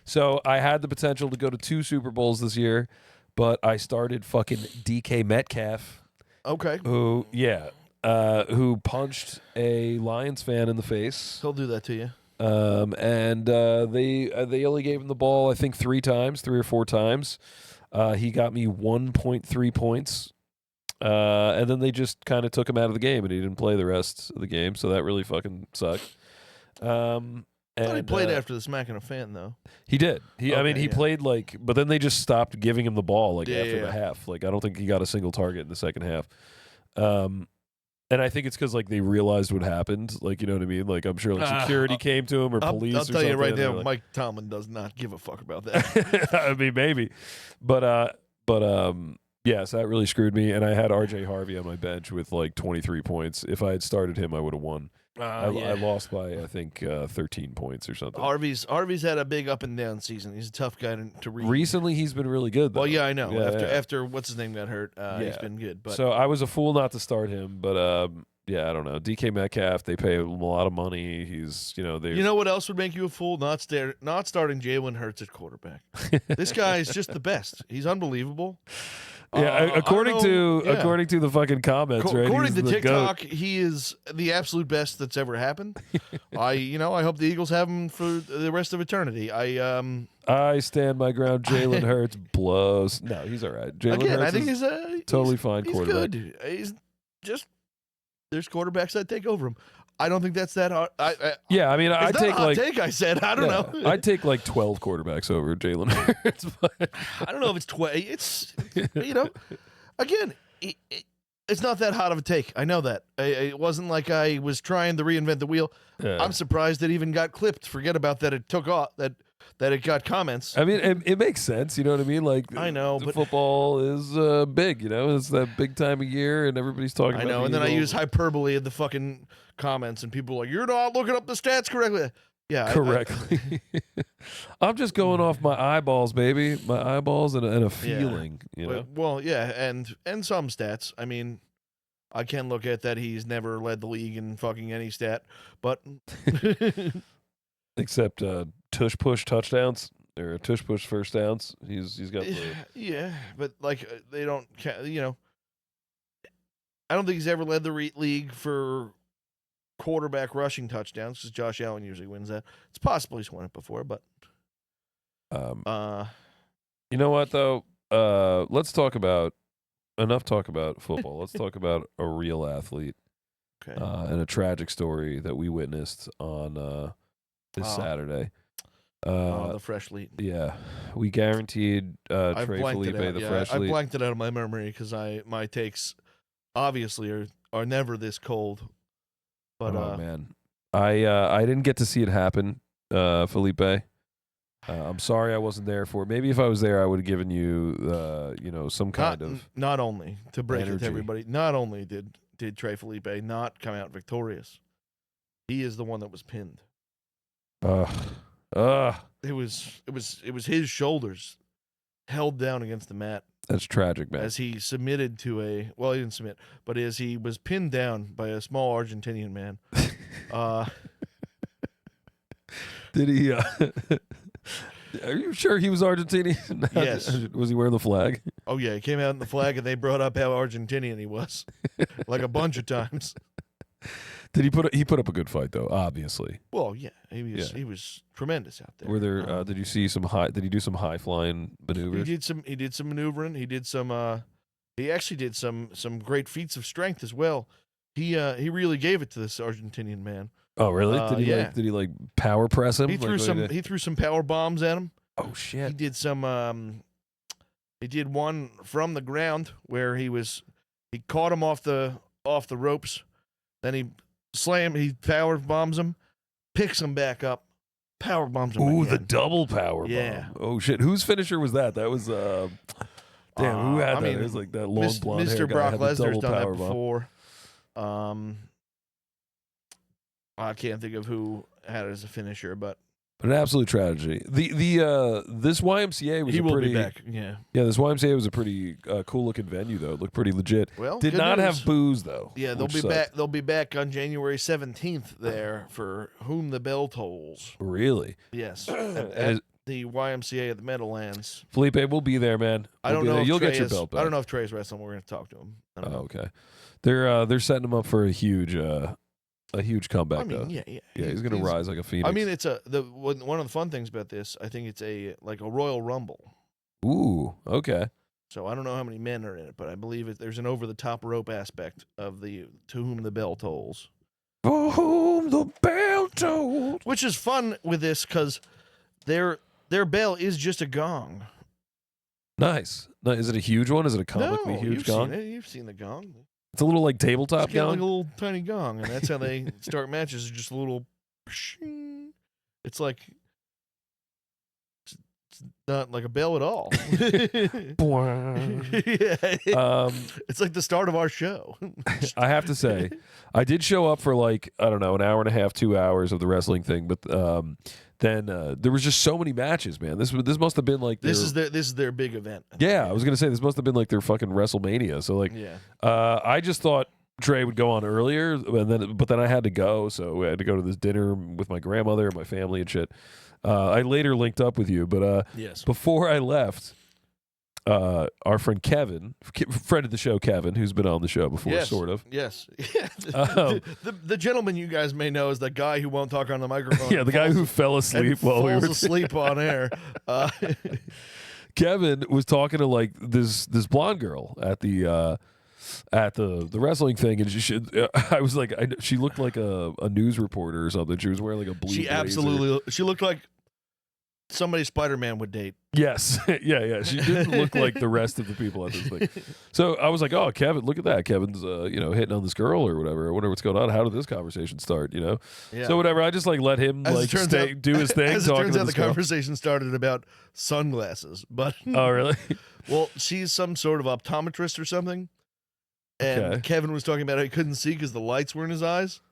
So I had the potential to go to 2 Super Bowls this year, but I started fucking DK Metcalf, Okay. who punched a Lions fan in the face. He'll do that to you. And they only gave him the ball, I think, 3 or 4 times. He got me 1.3 points. And then they just kind of took him out of the game, and he didn't play the rest of the game, so that really fucking sucked. I thought he played after the smacking a fan, though. He did. He yeah. played but then they just stopped giving him the ball after Yeah. the half. I don't think he got a single target in the second half. And I think it's because they realized what happened. You know what I mean? I'm sure security came to him or police. I'll or tell you right something, now, Mike Tomlin does not give a fuck about that. I mean, maybe, but yeah, so that really screwed me. And I had RJ Harvey on my bench with 23 points. If I had started him, I would have won. I lost by I think 13 points or something. Harvey's had a big up and down season. He's a tough guy to read. Recently, he's been really good, though. Well, yeah, I know. Yeah, after what's his name got hurt, he's been good. But so I was a fool not to start him, but yeah, I don't know. DK Metcalf, they pay him a lot of money. He's you know what else would make you a fool? Not starting Jalen Hurts at quarterback. This guy is just the best. He's unbevable. Yeah, according to the fucking comments, right? According He's to the TikTok, GOAT. he is the absolute best that's ever happened. I hope the Eagles have him for the rest of eternity. I stand my ground. Jalen Hurts blows. No, he's all right. Jalen Hurts I think is he's totally fine he's quarterback. Good. He's just there's quarterbacks that take over him. I don't think that's that hard. I I take take. I said I don't know. I'd take 12 quarterbacks over Jalen Hurts. But I don't know if it's 12. It's again, it's not that hot of a take. I know that. It wasn't like I was trying to reinvent the wheel. I'm surprised it even got clipped. Forget about that. It took off. That it got comments. I mean, it makes sense. You know what I mean? I know, but football is big. It's that big time of year, and everybody's talking. I about know, and then I use hyperbole in the fucking comments, and people are like, "You're not looking up the stats correctly." Yeah, correctly. I'm just going off my eyeballs, baby. My eyeballs and a feeling. Well, yeah, and some stats. I mean, I can look at that. He's never led the league in fucking any stat, but except tush push touchdowns or tush push first downs. He's got yeah, but they don't. I don't think he's ever led the league for quarterback rushing touchdowns because Josh Allen usually wins that. It's possible he's won it before, but you know what though? Let's talk about football. Let's talk about a real athlete. Okay. And a tragic story that we witnessed on this Saturday. The fresh lead. Yeah, we guaranteed Trey Felipe the fresh lead. I blanked it out of my memory because my takes obviously are never this cold. But man, I didn't get to see it happen, Felipe. I'm sorry I wasn't there for it. Maybe if I was there, I would have given you some kind of not only to break it energy. to everybody. Not only did Trey Felipe not come out victorious, he is the one that was pinned. It was his shoulders held down against the mat. That's tragic, man. As he submitted to he didn't submit, but as he was pinned down by a small Argentinian man. Did he? Are you sure he was Argentinian? Yes. Was he wearing the flag? Oh yeah, he came out in the flag, and they brought up how Argentinian he was, like a bunch of times. Did he put up a good fight though? Obviously. Well, yeah, he was tremendous out there. Were there? Did you see some high? Did he do some high flying maneuvers? He did some maneuvering. He did some. He actually did some great feats of strength as well. He really gave it to this Argentinian man. Oh really? Did he like power press him? He threw he threw some power bombs at him. Oh shit! He did some. He did one from the ground where he caught him off the ropes. Then he power bombs him, picks him back up, power bombs him. Ooh, again. the double power Yeah. bomb. Oh shit! Whose finisher was that? That was damn. Who had that? mean, It was like that long blonde Mr. hair guy Brock had the Lesnar's double done that power bomb. before. I can't think of who had it as a finisher, but An absolute tragedy. This YMCA was he a will pretty be back. Yeah. Yeah, this YMCA was a pretty cool looking venue though. It looked pretty legit. Well, did good not news. have booze though. Yeah, they'll which be sucked. back. They'll be back on January 17th there for Whom the Bell Tolls. Really? Yes, And at the YMCA at the Meadowlands. Felipe, we'll be there, man. I We'll don't be know there. if You'll Trey get your is- belt back. I don't know if Trey's wrestling. We're going to talk to him. I don't know. Okay. They're setting him up for a huge comeback I mean, though. yeah. Yeah, he's gonna rise like a phoenix. I mean, it's one of the fun things about this. I think it's a Royal Rumble. Ooh, okay. So I don't know how many men are in it, but I believe there's an over the top rope aspect of the To Whom the Bell Tolls, For whom the bell tolls. which is fun with this because their bell is just a gong. Nice. Now, is it a huge one? Is it a comically no, huge you've gong? Seen it. You've seen the gong. It's a little like tabletop It's kind of like gong. a little tiny gong, and that's how they start matches. Just a little. It's like it's not like a bell at all. Yeah, it's like the start of our show. I have to say, I did show up for like, I don't know, an hour and a half, 2 hours of the wrestling thing, but then there was just so many matches, man. This must have been like This is their big event. yeah, I was gonna say this must have been like their fucking WrestleMania. So like, Yeah. I just thought Trey would go on earlier, but then I had to go, so I had to go to this dinner with my grandmother and my family and shit. I later linked up with you, but Yes. before I left, our friend Kevin, friend of the show, Kevin, who's been on the show before, Yes. sort of. Yes. The gentleman you guys may know is the guy who won't talk on the microphone. Yeah, the guy who fell asleep while we were asleep on air. Kevin was talking to like this blonde girl at the wrestling thing, and I was like, she looked like a news reporter or something. She was wearing like a blue. She blazer. absolutely. She looked like somebody Spider-Man would date. Yes, yeah. She didn't look like the rest of the people at this thing. So I was like, oh, Kevin, look at that. Kevin's hitting on this girl or whatever. I wonder what's going on. How did this conversation start? Yeah. So whatever. I just like let him As it like turns stay, out- do his thing. As it talking turns to out, the this girl. conversation started about sunglasses, but Oh, really? well, she's some sort of optometrist or something. And Okay. Kevin was talking about how he couldn't see because the lights were in his eyes.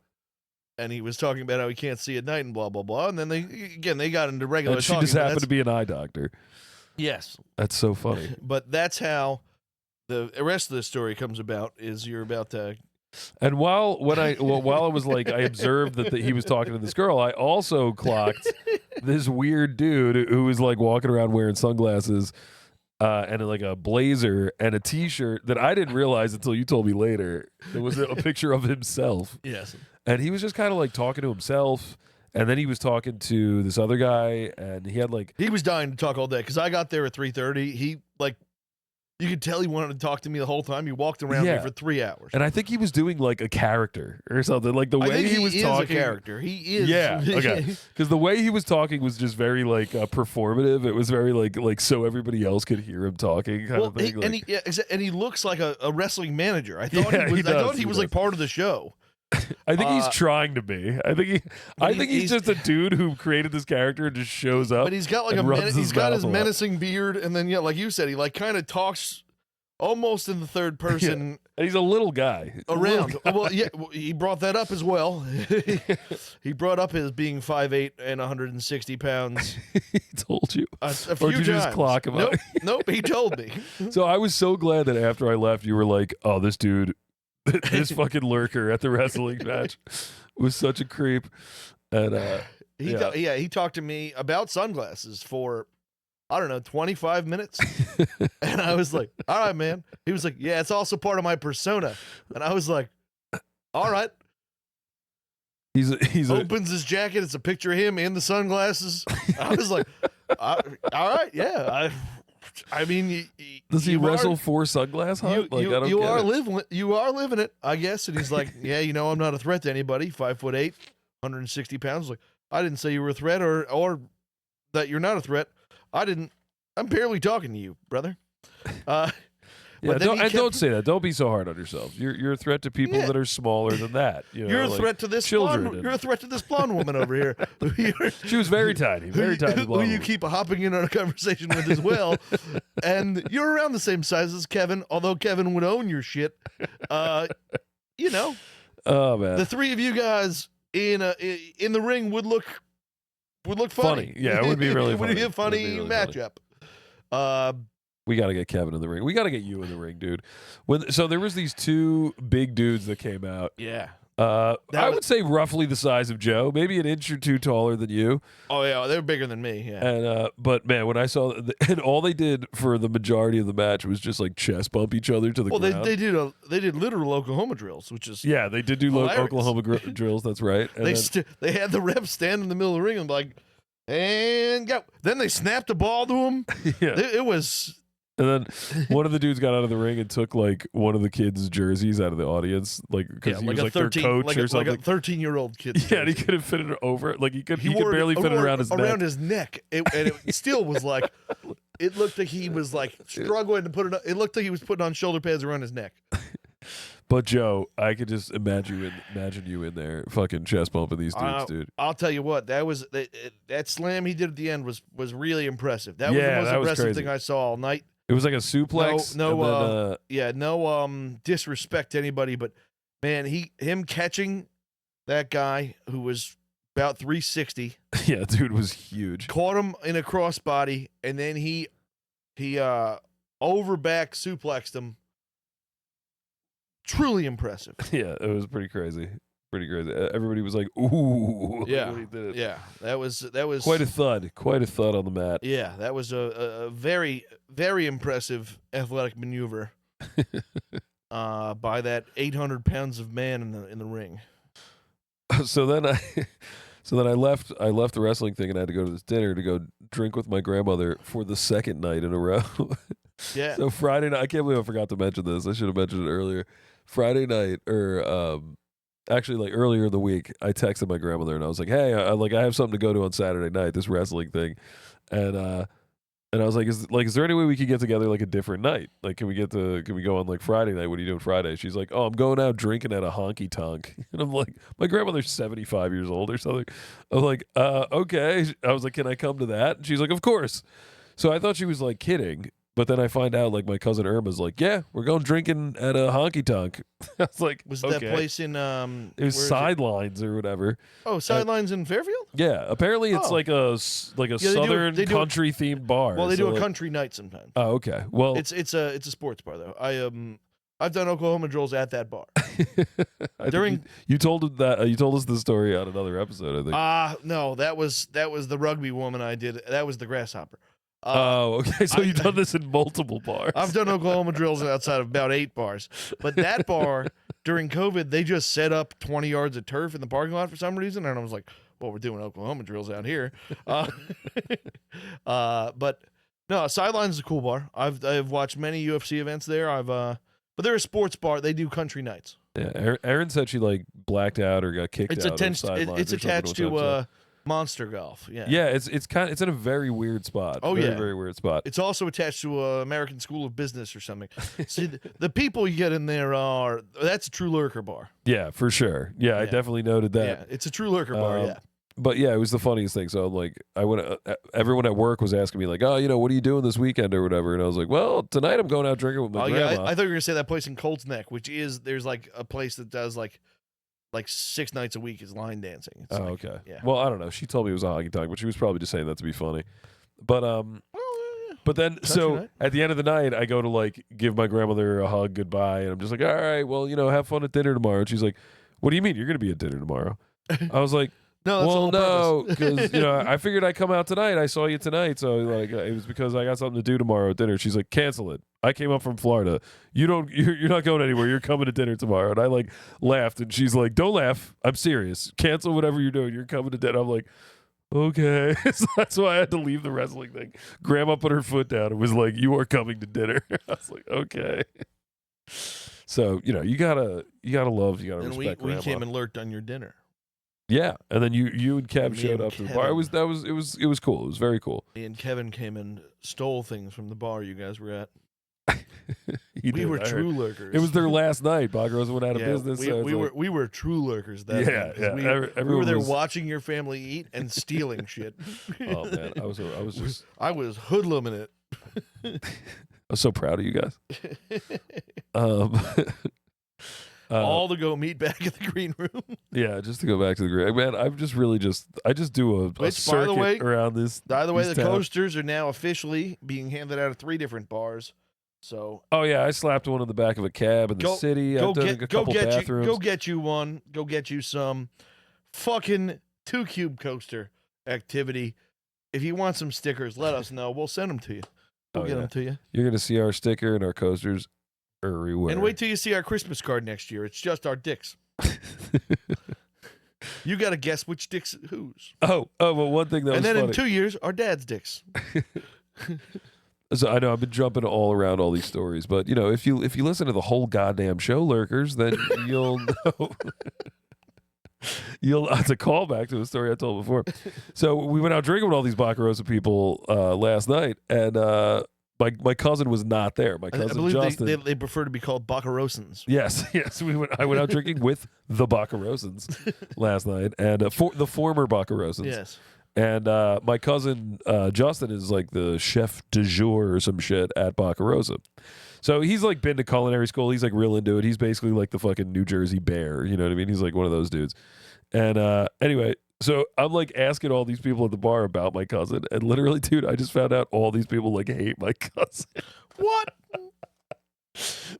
And he was talking about how he can't see at night and blah, blah, blah. And then they got into regular And she talking. just but happened that's- to be an eye doctor. Yes. That's so funny. But that's how the rest of the story comes about, is you're about to... And while I was like, I observed that he was talking to this girl, I also clocked this weird dude who was like walking around wearing sunglasses and like a blazer and a T-shirt that I didn't realize until you told me later. It was a picture of himself. Yes. And he was just kind of like talking to himself. And then he was talking to this other guy, and he had like... He was dying to talk all day because I got there at 3:30. He, you could tell he wanted to talk to me the whole time. He walked around me Yeah. for 3 hours. And I think he was doing like a character or something. Like the I way think he was is talking... a character. He is. Yeah, okay. Because the way he was talking was just very like performative. It was very like so everybody else could hear him talking kind of thing. And he looks like a wrestling manager. I thought Yeah, he was. he I thought does, he he was like does. part of the show. I think he's trying to be. I think he's just a dude who created this character and just shows up. But he's got like and runs he's got his mouth a lot. menacing beard, and then like you said, he like kind of talks almost in the third person. And he's a little guy. Around. Well, yeah, he brought that up as well. He brought up his being 5'8" and 160 pounds. He told you. A few Or did you just times. clock him nope, up? nope, he told me. So I was so glad that after I left, you were like, "Oh, this dude, this fucking lurker at the wrestling match was such a creep." And He talked to me about sunglasses for, I don't know, 25 minutes. And I was like, all right, man. He was like, yeah, it's also part of my persona. And I was like, all right. He's opens his jacket. It's a picture of him in the sunglasses. I was like, all right, yeah. I mean, does he wrestle for sunglass hunt? You are living it, I guess. And he's like, yeah, I'm not a threat to anybody. 5'8", 160 pounds. Like, I didn't say you were a threat or that you're not a threat. I'm barely talking to you, brother. Yeah, don't say that. Don't be so hard on yourself. You're a threat to people that are smaller than that. You're a threat to this children. You're a threat to this blonde woman over here. She was very tiny, very tiny. Who you keep hopping in on a conversation with as well. And you're around the same size as Kevin, although Kevin would own your shit. Oh man, the three of you guys in the ring would look funny. Yeah, it would be really funny. It would be a funny matchup. We got to get Kevin in the ring. We got to get you in the ring, dude. So there was these two big dudes that came out. Yeah. I would say roughly the size of Joe, maybe an inch or two taller than you. Oh yeah, they were bigger than me. Yeah. And but man, when I saw and all they did for the majority of the match was just like chest bump each other to the ground. Well, they did literal Oklahoma drills, which is they did do Oklahoma drills. That's right. And they had the reps stand in the middle of the ring and like, and go. Then they snapped the ball to him. Yeah. It was. And then one of the dudes got out of the ring and took like one of the kids' jerseys out of the audience, like because he was like 13, their coach or something. Like a 13-year-old kid. Yeah, and he couldn't fit it over. Like he could barely fit it around his neck. Around his neck, and it still was like. It looked like he was like struggling to put it. It looked like he was putting on shoulder pads around his neck. But Joe, I could just imagine you in there, fucking chest bumping these dudes, dude. I'll tell you what, that slam he did at the end was really impressive. That was the most impressive thing I saw all night. It was like a suplex. No disrespect to anybody, but man, him catching that guy who was about 360. Yeah, dude was huge. Caught him in a crossbody, and then he overback suplexed him. Truly impressive. Yeah, it was pretty crazy. Pretty crazy. Everybody was like, "Ooh!" Yeah, when he did it. Yeah. That was quite a thud. Quite a thud on the mat. Yeah, that was a very, very impressive athletic maneuver by that 800 pounds of man in the ring. So then I left the wrestling thing and I had to go to this dinner to go drink with my grandmother for the second night in a row. Yeah. So Friday night, I can't believe I forgot to mention this. I should have mentioned it earlier. Friday night, or actually like earlier in the week, I texted my grandmother and I was like, "Hey, I have something to go to on Saturday night, this wrestling thing," and I was like, "Is there any way we could get together like a different night? Like, can we go on like Friday night? What are you doing Friday?" She's like, "Oh, I'm going out drinking at a honky tonk," and I'm like, "My grandmother's 75 years old or something." I'm like, "Okay." I was like, "Can I come to that?" And she's like, "Of course." So I thought she was like kidding. But then I find out, like, my cousin Irma's like, "Yeah, we're going drinking at a honky tonk." I was like, was it that place in it was Sidelines or whatever. Oh, Sidelines in Fairfield? Yeah, apparently it's like a southern country themed bar. Well, they do a country night sometimes. Oh, okay. Well, it's a sports bar though. I've done Oklahoma drills at that bar. You told us the story on another episode, I think. No, that was the rugby woman I did. That was the grasshopper. Okay. So you've done this in multiple bars. I've done Oklahoma drills outside of about 8 bars. But that bar, during COVID, they just set up 20 yards of turf in the parking lot for some reason. And I was like, well, we're doing Oklahoma drills out here. But no, Sidelines is a cool bar. I've watched many UFC events there. But they're a sports bar. They do country nights. Yeah. Erin said she like blacked out or got kicked out. It's attached to Monster Golf. Yeah. Yeah, it's in a very weird spot. Oh, very, very weird spot. It's also attached to American School of Business or something. See, the people you get in there that's a true lurker bar. Yeah, for sure. Yeah, I definitely noted that. Yeah, it's a true lurker bar, yeah. But yeah, it was the funniest thing. So I'm like, everyone at work was asking me like, "Oh, what are you doing this weekend or whatever?" And I was like, "Well, tonight I'm going out drinking with my grandma." Yeah, I thought you were gonna say that place in Colts Neck, which there's like a place that does like 6 nights a week is line dancing. It's okay. Yeah. Well, I don't know. She told me it was a honky tonk, but she was probably just saying that to be funny. But but then at the end of the night, I go to like give my grandmother a hug goodbye, and I'm just like, "All right, well, have fun at dinner tomorrow." And she's like, "What do you mean you're going to be at dinner tomorrow?" I was like, No, that's the whole no, purpose. because I figured I'd come out tonight. I saw you tonight, so like it was because I got something to do tomorrow at dinner. She's like, cancel it. I came up from Florida. You're not going anywhere. You're coming to dinner tomorrow. And I like laughed, and she's like, don't laugh. I'm serious. Cancel whatever you're doing. You're coming to dinner. I'm like, okay. So that's why I had to leave the wrestling thing. Grandma put her foot down and was like, you are coming to dinner. I was like, okay. So you gotta love, you gotta And respect. we Grandma. came and lurked on your dinner. Yeah, and then you and Kev Me showed and up to the Kevin. bar. It was cool. It was very cool. Me and Kevin came and stole things from the bar you guys were at. He We did, were I heard. true lurkers. It was their last night. Bacros went out of business. We, so we were we were true lurkers that Yeah, night, 'cause yeah. We Everyone were there was- watching your family eat and stealing shit. Oh man, I was just I was hoodlumming it. I was so proud of you guys. Um, All to go meet back at the green room. yeah, just to go back to the green. Man, I just do a Which, by the circuit way- around this. By the way, these the towns. coasters are now officially being handed out at 3 different bars. So Oh yeah, I slapped one in the back of a cab in the city. I've done a couple bathrooms. go get you one. Go get you some fucking 2-cube coaster activity. If you want some stickers, let us know. We'll send them to you. We'll Oh, get yeah. them to you. You're gonna see our sticker and our coasters everywhere. And wait till you see our Christmas card next year. It's just our dicks. You got to guess which dick's whose. oh, well, one thing that And was then funny. in 2 years, our dad's dicks. So I know I've been jumping all around all these stories, but if you listen to the whole goddamn show, lurkers, then you'll know. It's a callback to a story I told before. So we went out drinking with all these Baccarosa people last night, and my cousin was not there. My I cousin believe Justin. they prefer to be called Baccarosans. Yes. I went out drinking with the Baccarosans last night, and for the former Baccarosans. Yes. And my cousin Justin is like the chef de jour or some shit at Baccarosa. So he's like been to culinary school. He's like real into it. He's basically like the fucking New Jersey bear. You know what I mean? He's like one of those dudes. And anyway, so I'm like asking all these people at the bar about my cousin. And literally, dude, I just found out all these people like hate my cousin. What?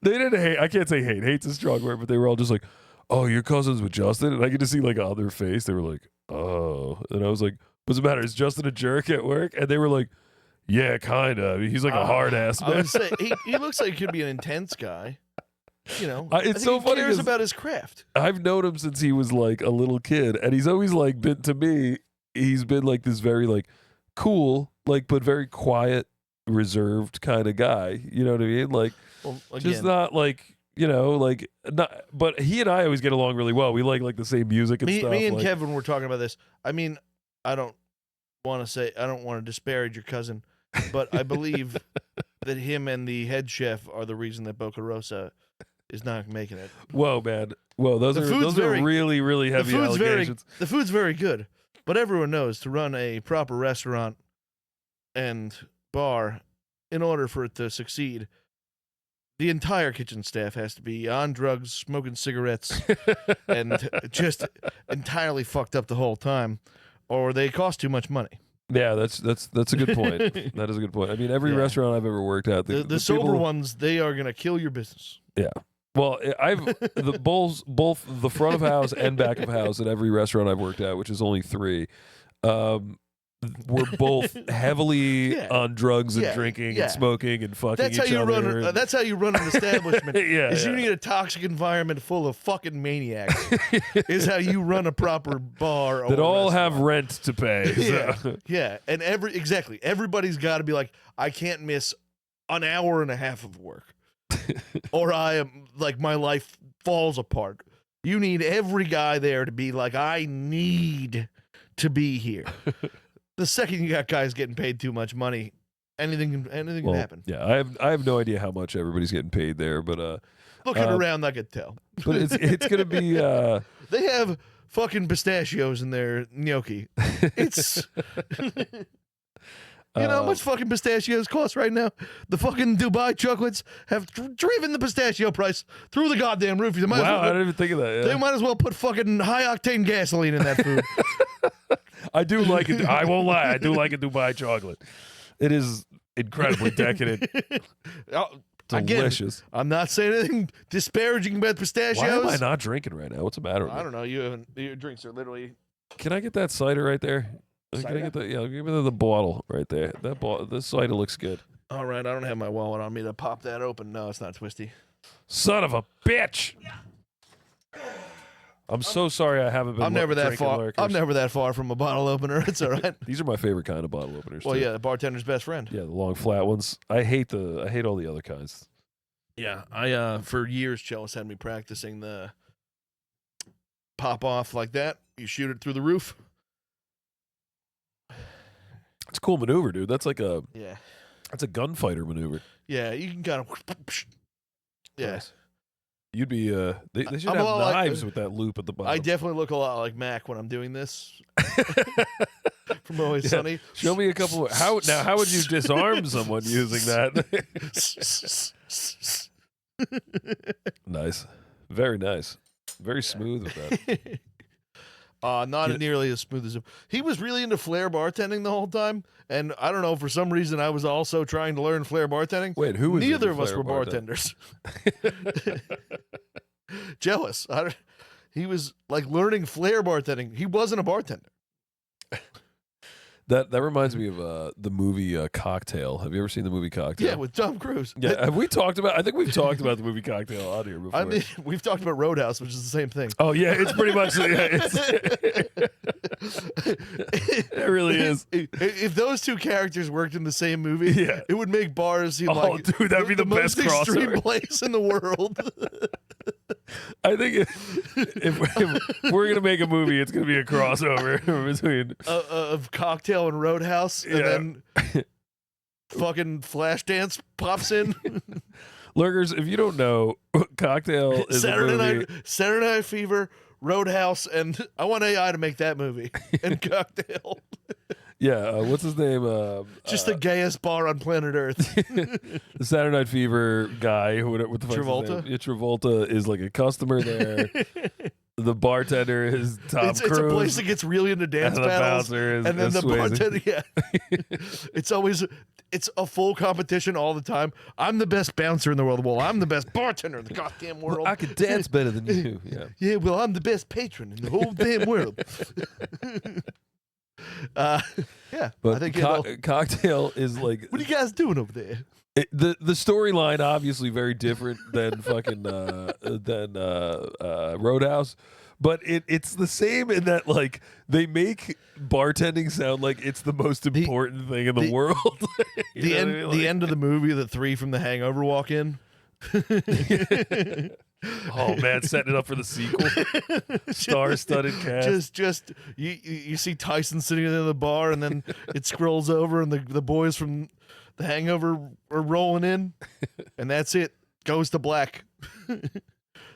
They didn't hate. I can't say hate. Hate's a strong word, but they were all just like, oh, your cousin's with Justin? And I get to see like on their face, they were like, oh. And I was like, what's the matter? Is Justin a jerk at work? And they were like, yeah, kind of. He's like a hard ass I man. would say he looks like he could be an intense guy. It's I think so he funny cares 'cause about his craft. I've known him since he was like a little kid, and he's always like been to me. He's been like this very like cool, like but very quiet, reserved kind of guy. You know what I mean? Like Well, just again, not like like not. But he and I always get along really well. We like the same music and me stuff. and like, Kevin were talking about this. I mean, I don't want to disparage your cousin, but I believe that him and the head chef are the reason that Boca Rosa is not making it. Whoa, man! Whoa, those The are food's are really really heavy allegations. The food's very good, but everyone knows to run a proper restaurant and bar, in order for it to succeed, the entire kitchen staff has to be on drugs, smoking cigarettes, and just entirely fucked up the whole time, or they cost too much money. Yeah, that's a good point. That is a good point. I mean, every Yeah. restaurant I've ever worked at, The sober people, ones, they are gonna kill your business. Well, I've both the front of house and back of house at every restaurant I've worked at, which is only 3, were both heavily Yeah. on drugs and Yeah, drinking yeah. and smoking and fucking That's how each you other. run. and- That's how you run an establishment. Yeah, is yeah. you need a toxic environment full of fucking maniacs. Is how you run a proper bar. that or all have restaurant. rent to pay. Yeah, so. yeah, and everybody's got to be like, I can't miss an hour and a half of work, or I am like my life falls apart. You need every guy there to be like, I need to be here. The second you got guys getting paid too much money, anything can Well, happen. yeah, I have no idea how much everybody's getting paid there, but Looking around, I could tell. it's gonna be They have fucking pistachios in their gnocchi. It's you know how much fucking pistachios cost right now? The fucking Dubai chocolates have driven the pistachio price through the goddamn roof. They might, wow, I as, well didn't even think of that. they Yeah. might as well put fucking high octane gasoline in that food. I do like it. I won't lie. I do like a Dubai chocolate. It is incredibly decadent, Oh, again, delicious. I'm not saying anything disparaging about pistachios. Why am I not drinking right now? What's the matter with I me? don't know. Your drinks are literally Can I get that cider right there? Can I Cider? get that? Yeah, give me the bottle right there. This cider looks good. All right, I don't have my wallet on me to pop that open. No, it's not twisty. Son of a bitch! I'm so sorry I haven't been. I'm never that drinking far. Lurkers. I'm never that far from a bottle opener. It's all right. These are my favorite kind of bottle openers. Well, too. yeah, the bartender's best friend. Yeah, the long flat ones. I hate all the other kinds. Yeah, I for years Chelsea had me practicing the pop off like that. You shoot it through the roof. It's a cool maneuver, dude. That's like a Yeah, that's a gunfighter maneuver. yeah, you can kind of. Yeah, Nice. You'd be they should I'm a have lot like- knives with that loop at the bottom. I definitely look a lot like Mac when I'm doing this. From Always Yeah. Sunny. Show me a couple. How would you disarm someone using that? Nice, very nice, very smooth with that. Not nearly as smooth as him. He was really into flair bartending the whole time, and I don't know, for some reason I was also trying to learn flair bartending. Wait, who was Neither into of us flair were bartending? bartenders. Jealous. He was like learning flair bartending. He wasn't a bartender. That reminds me of the movie Cocktail. Have you ever seen the movie Cocktail? Yeah, with Tom Cruise. Yeah, have we talked about? I think we've talked about the movie Cocktail on here before. I mean, we've talked about Roadhouse, which is the same thing. Oh yeah, it's pretty much. Yeah, it really is. If those two characters worked in the same movie, Yeah. it would make bars seem Oh, like dude, that'd be the most best extreme crossover. place in the world. I think if we're gonna make a movie, it's gonna be a crossover between. Of Cocktail and Roadhouse, and Yeah. then fucking Flashdance pops in. Lurkers, if you don't know, Cocktail is a movie. Saturday Night Fever, Roadhouse, and I want AI to make that movie. And Cocktail, Yeah, what's his name? just the gayest bar on planet Earth. The Saturday Night Fever guy. What the fuck's his Travolta? name? Yeah, Travolta is like a customer there. The bartender is Tom Cruise. It's a place that gets really into dance and the battles. bouncer is And then the Swayze. bartender, yeah. It's a full competition all the time. I'm the best bouncer in the world. Well, I'm the best bartender in the goddamn world. I could dance better than you. Yeah. Yeah, well, I'm the best patron in the whole damn world. Yeah, But I think Cocktail is like what are you guys doing over there? the storyline obviously very different than fucking Roadhouse, but it's the same in that like they make bartending sound like it's the most important thing in the world. The end of the movie, the three from The Hangover walk in. Oh man, setting it up for the sequel. Star-studded cast. Just you see Tyson sitting in the bar, and then it scrolls over, and the boys from The Hangover are rolling in, and that's it. Goes to black.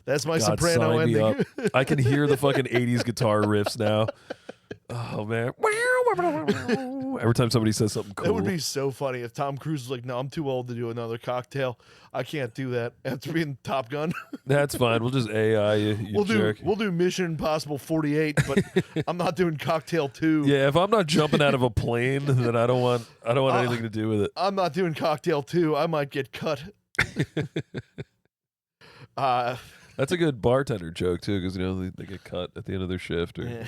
That's my God, soprano sign me ending. up. I can hear the fucking 80s guitar riffs now. Oh man. Every time somebody says something cool. That would be so funny if Tom Cruise was like, "No, I'm too old to do another Cocktail. I can't do that after being Top Gun." That's fine. We'll just AI you jerk. We'll do Mission Impossible 48, but I'm not doing Cocktail 2. Yeah, if I'm not jumping out of a plane, then I don't want anything to do with it. I'm not doing Cocktail 2. I might get cut. That's a good bartender joke too, because they get cut at the end of their shift. Or, Yeah.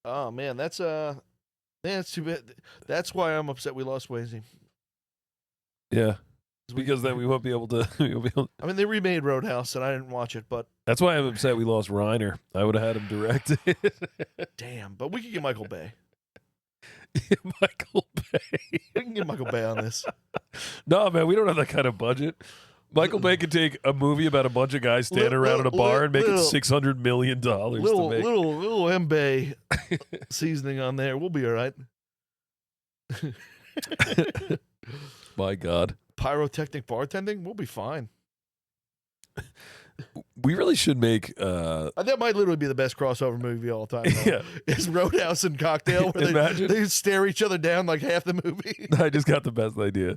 Oh man, that's too bad. That's why I'm upset we lost Swayze. yeah, because then we won't be able to. I mean, they remade Roadhouse, and I didn't watch it, but That's why I'm upset we lost Reiner. I would have had him direct it. damn. But we could get Michael Bay. Michael Bay. We can get Michael Bay on this. No, man, we don't have that kind of budget. Michael Bay could take a movie about a bunch of guys standing around in a bar and make it $600 million to make. Little M-Bay seasoning on there. We'll be all right. My God. Pyrotechnic bartending. We'll be fine. We really should make That might literally be the best crossover movie of all time. Though. Yeah. It's Roadhouse and Cocktail, where Imagine. they stare each other down like half the movie. I just got the best idea.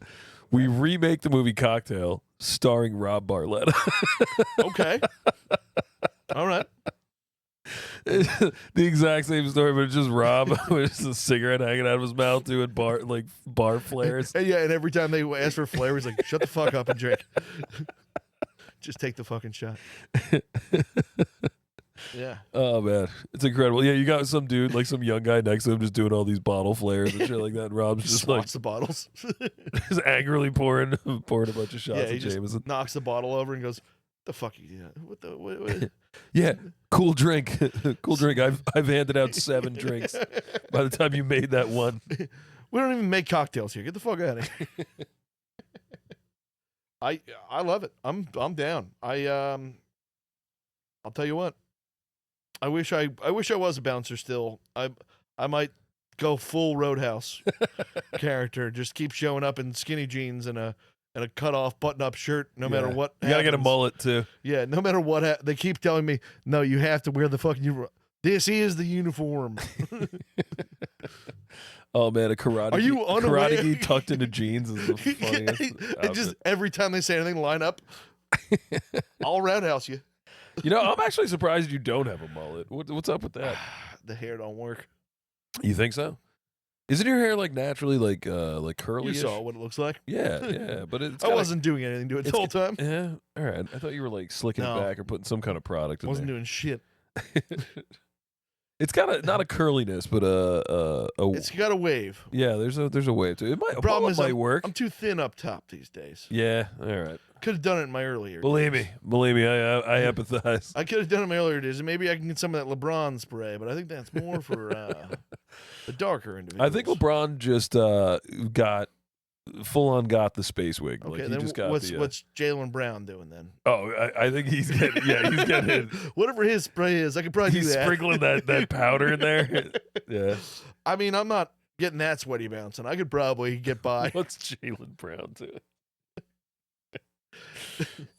We remake the movie Cocktail starring Rob Barletta. Okay. All right. The exact same story, but it's just Rob with just a cigarette hanging out of his mouth doing bar flares. And yeah, and every time they ask for flavor, he's like, "Shut the fuck up and drink. Just take the fucking shot." Yeah. Oh man, it's incredible. Yeah, you got some dude, like some young guy next to him, just doing all these bottle flares and shit like that. And Rob's just like Swats the bottles. just angrily pouring a bunch of shots Yeah, of he just Jameson. knocks the bottle over and goes, "The fuck you do? What?" Yeah, cool drink, cool drink. I've handed out 7 drinks by the time you made that one. We don't even make cocktails here. Get the fuck out of here. I love it. I'm down. I'll tell you what. I wish I was a bouncer still. I might go full Roadhouse character. Just keep showing up in skinny jeans and a cut off button up shirt, no matter what. You gotta get a mullet too. Yeah, no matter what. They keep telling me, no, you have to wear the fucking uniform. This is the uniform. Oh man, a karate. Are you unaware? Karate gi tucked into jeans is the funniest. It just every time they say anything, line up. I'll roundhouse you. You know, I'm actually surprised you don't have a mullet. What's up with that? The hair don't work. You think so? Isn't your hair like naturally like curly? You saw what it looks like. Yeah, but it's. I wasn't doing anything to it the whole time. Yeah, all right. I thought you were like slicking it back or putting some kind of product in Wasn't there. doing shit. It's got a not a curliness, but a. It's got a wave. Yeah, there's a wave to it. It might. The problem is might work. I'm too thin up top these days. Yeah, all right. Could have done it in my earlier Believe days. me, I empathize. I could have done it in my earlier days, and maybe I can get some of that LeBron spray, but I think that's more for the darker individuals. I think LeBron just got full on got the space wig. Okay, like, he then just got what's the, Jaylen Brown doing then? Oh, I think he's getting he's getting Whatever his spray is, I could probably he's do that. sprinkling that powder in there. Yeah. I mean, I'm not getting that sweaty bouncing. I could probably get by. What's Jaylen Brown doing?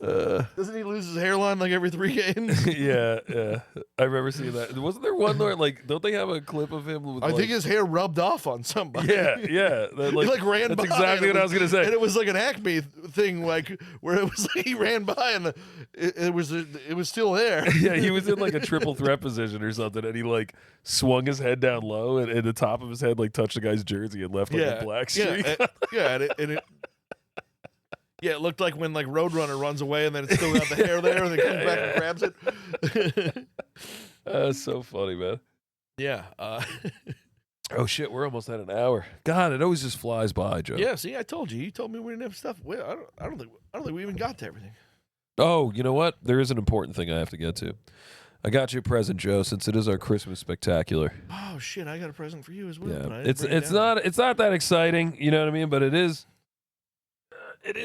Doesn't he lose his hairline like every 3 games? Yeah. I remember seeing that. Wasn't there one where like don't they have a clip of him with I think his hair rubbed off on somebody. Yeah. That, He like ran that's by. exactly what I was gonna say. And it was like an Acme thing, like where it was like he ran by and it was still there. Yeah, he was in like a triple threat position or something, and he like swung his head down low, and the top of his head like touched the guy's jersey and left like a black streak. Yeah, it looked like when like Roadrunner runs away and then it's still got the hair there and then comes back and grabs it. That's so funny, man. Yeah. Oh shit, we're almost at an hour. God, it always just flies by, Joe. Yeah. See, I told you. You told me we didn't have stuff. Well, I don't think we even got to everything. Oh, you know what? There is an important thing I have to get to. I got you a present, Joe, since it is our Christmas spectacular. Oh shit, I got a present for you as well. Yeah, But I didn't bring it it's down. not that exciting, you know what I mean? But it is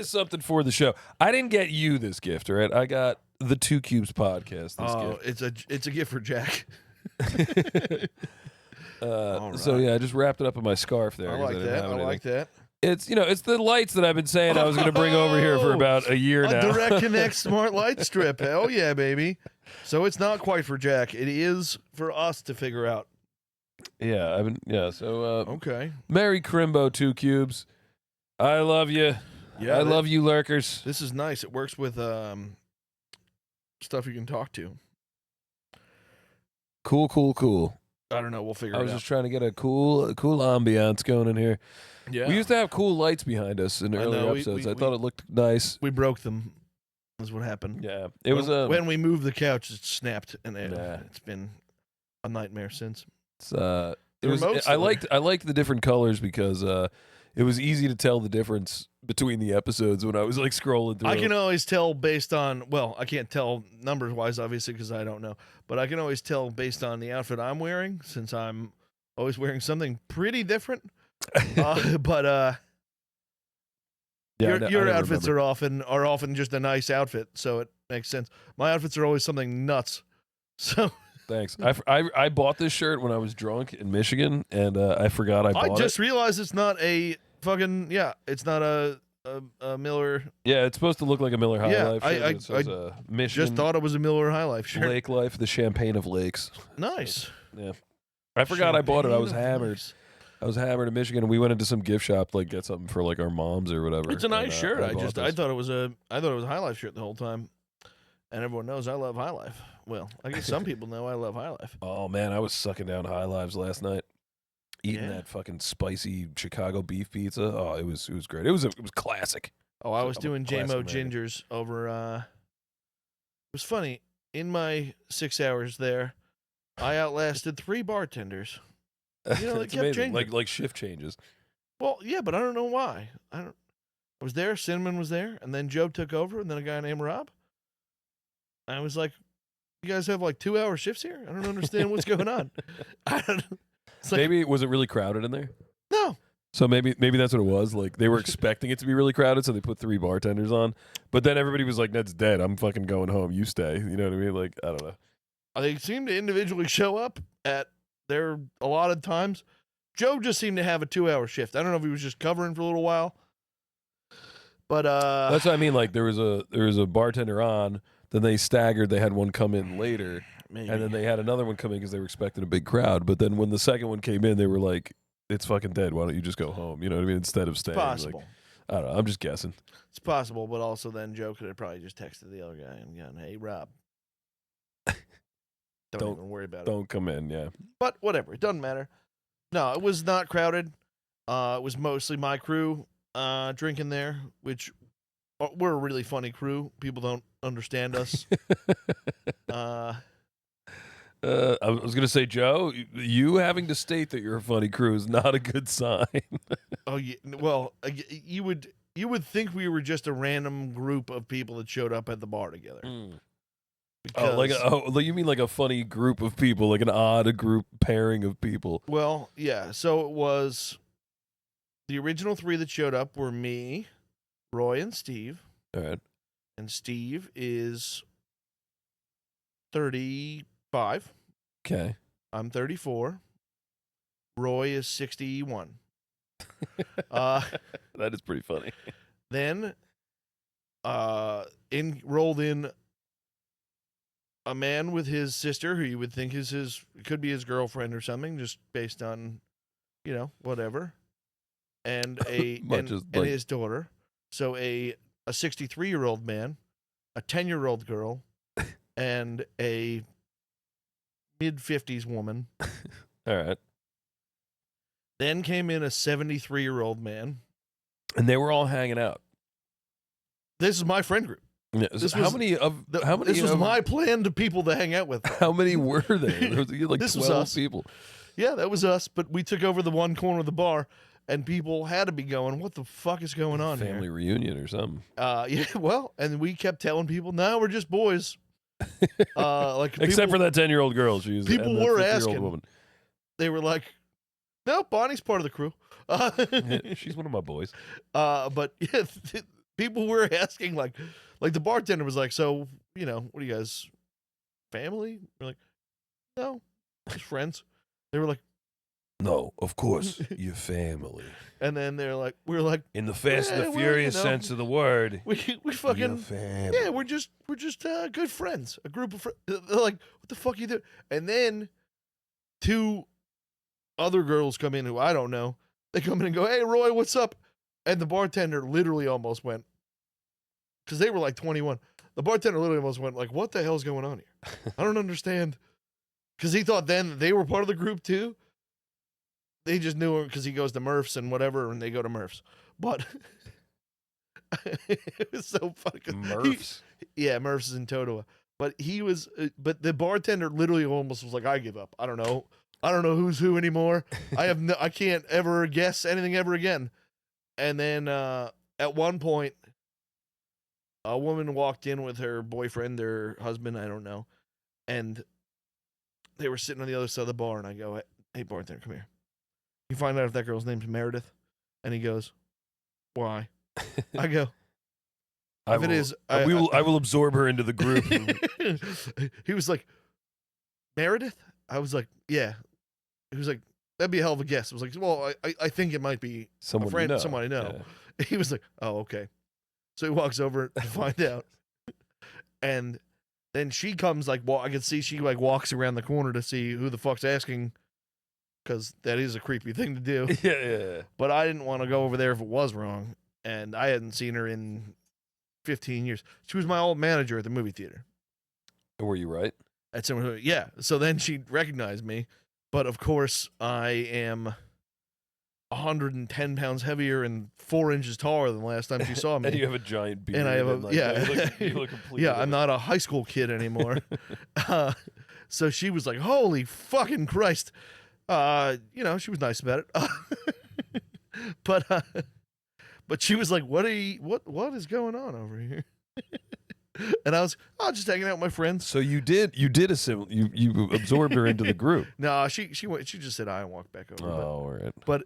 something for the show. I didn't get you this gift, all right? I got the Two Cubes podcast this gift. It's a gift for Jack. So yeah, I just wrapped it up in my scarf there. I like that. I like that. It's it's the lights that I've been saying I was going to bring over here for about a year now. A Direct Connect smart light strip. Hell yeah, baby. So it's not quite for Jack. It is for us to figure out. Yeah, So Okay. Merry Crimbo, Two Cubes. I love you. Yeah, I love you, lurkers. This is nice. It works with stuff you can talk to. Cool. I don't know. We'll figure it I out. was just trying to get a cool ambiance going in here. Yeah. We used to have cool lights behind us in earlier episodes. I thought it looked nice. We broke them. That's what happened. Yeah, it was when we moved the couch, it snapped, and it's been a nightmare since. I liked the different colors because it was easy to tell the difference between the episodes when I was like scrolling through. I can always tell based on, well, I can't tell numbers wise, obviously, because I don't know, but I can always tell based on the outfit I'm wearing, since I'm always wearing something pretty different. Your outfits are often just a nice outfit, so it makes sense. My outfits are always something nuts. So thanks. I bought this shirt when I was drunk in Michigan, and I forgot I bought it. I just realized it's not a fucking it's not a Miller. Yeah, it's supposed to look like a Miller High Life shirt. I It says, Michigan just thought it was a Miller High Life shirt. Lake Life, the champagne of lakes. Nice. Yeah, I forgot I bought it. I was Champagne of hammered. lakes. I was hammered in Michigan, and we went into some gift shop to like get something for like our moms or whatever. It's a nice shirt. I bought thought it was a High Life shirt the whole time, and everyone knows I love High Life. Well, I guess some people know I love High Life. Oh man, I was sucking down High Lives last night, eating Yeah. that fucking spicy Chicago beef pizza. Oh, it was great. It was classic. Oh, I was I'm a doing classic JMO American. Gingers over. It was funny. in my 6 hours there, I outlasted 3 bartenders. You know, they That's kept amazing. changing. Like shift changes. Well, yeah, but I don't know why. I was there, Cinnamon was there, and then Joe took over, and then a guy named Rob. I was like, you guys have like 2-hour shifts here? I don't understand what's going on. It's like, Maybe was it really crowded in there? no. So maybe that's what it was. Like they were expecting it to be really crowded, so they put 3 bartenders on. But then everybody was like, "Ned's dead. I'm fucking going home. You stay." You know what I mean? Like I don't know. They seemed to individually show up at their allotted times. Joe just seemed to have a 2-hour shift. I don't know if he was just covering for a little while. But That's what I mean. Like there was a bartender on. Then they staggered. They had one come in later, maybe. and then they had another one come in because they were expecting a big crowd. But then when the second one came in, they were like, "It's fucking dead. Why don't you just go home?" You know what I mean? Instead of staying. Possible. Like, I don't know. I'm just guessing. It's possible, but also then Joe could have probably just texted the other guy and gone, "Hey, Rob, don't even worry about it." Don't come in. Yeah. But whatever, it doesn't matter. No, it was not crowded. It was mostly my crew drinking there, which we're a really funny crew. People don't understand us. I was gonna say, Joe, you having to state that you're a funny crew is not a good sign. Oh yeah, well, you would think we were just a random group of people that showed up at the bar together. Like you mean like a funny group of people, like an odd group pairing of people? Well, yeah. So it was the original 3 that showed up were me, Roy, and Steve. All right. And Steve is 35. Okay. I'm 34. Roy is 61. That is pretty funny. Then rolled in a man with his sister, who you would think could be his girlfriend or something, just based on, whatever. And and his daughter. So a 63-year-old man, a 10-year-old girl, and a mid-50s woman. All right. Then came in a 73-year-old man. And they were all hanging out. This is my friend group. Yeah. This was my plan to people to hang out with. How many were there? There was like this 12 was us. people. Yeah, that was us. But we took over the one corner of the bar, and people had to be going, "What the fuck is going on here?" Family reunion or something. Yeah. Well, and we kept telling people, "No, we're just boys." Except for that 10-year-old girl. People were asking. Woman. They were like, "No, Bonnie's part of the crew." She's one of my boys. But yeah, people were asking, like the bartender was like, "So, what are you guys, family?" We're like, "No, just friends." They were like, "No, of course, your family." And then we're like, in the Fast and the Furious sense of the word, we fucking your family. Yeah, we're just good friends, a group of friends. They're like, "What the fuck you do?" And then 2 other girls come in who I don't know. They come in and go, "Hey, Roy, what's up?" And the bartender literally almost went, because they were like 21. The bartender literally almost went like, "What the hell's going on here? I don't understand." Because he thought then that they were part of the group too. They just knew him because he goes to Murph's and whatever, and they go to Murph's. But it was so funny. Murph's? Yeah, Murph's is in Totowa. But but the bartender literally almost was like, "I give up. I don't know who's who anymore. I can't ever guess anything ever again." And then at one point, a woman walked in with her boyfriend or husband, I don't know, and they were sitting on the other side of the bar, and I go, "Hey, bartender, come here. You find out if that girl's name's Meredith?" And he goes, "Why?" I go, "If it is, I will absorb her into the group." He was like, "Meredith?" I was like, "Yeah." He was like, "That'd be a hell of a guess." I was like, "Well, I think it might be someone a friend, you know. someone I know." Yeah. He was like, "Oh, okay." So he walks over to find out, and then she comes I could see she walks around the corner to see who the fuck's asking, because that is a creepy thing to do. Yeah. But I didn't want to go over there if it was wrong, and I hadn't seen her in 15 years. She was my old manager at the movie theater. Were you right? Yeah. So then she recognized me, but of course I am 110 pounds heavier and 4 inches taller than the last time she saw me. And you have a giant beard. And I have a like, yeah, you look completely yeah. I'm different. not a high school kid anymore. So she was like, "Holy fucking Christ!" You know, she was nice about it. But she was like, "What is going on over here?" And I was, just hanging out with my friends. So you did assimilate. You absorbed her into the group. No, she just said I and walked back over. Oh, all right. But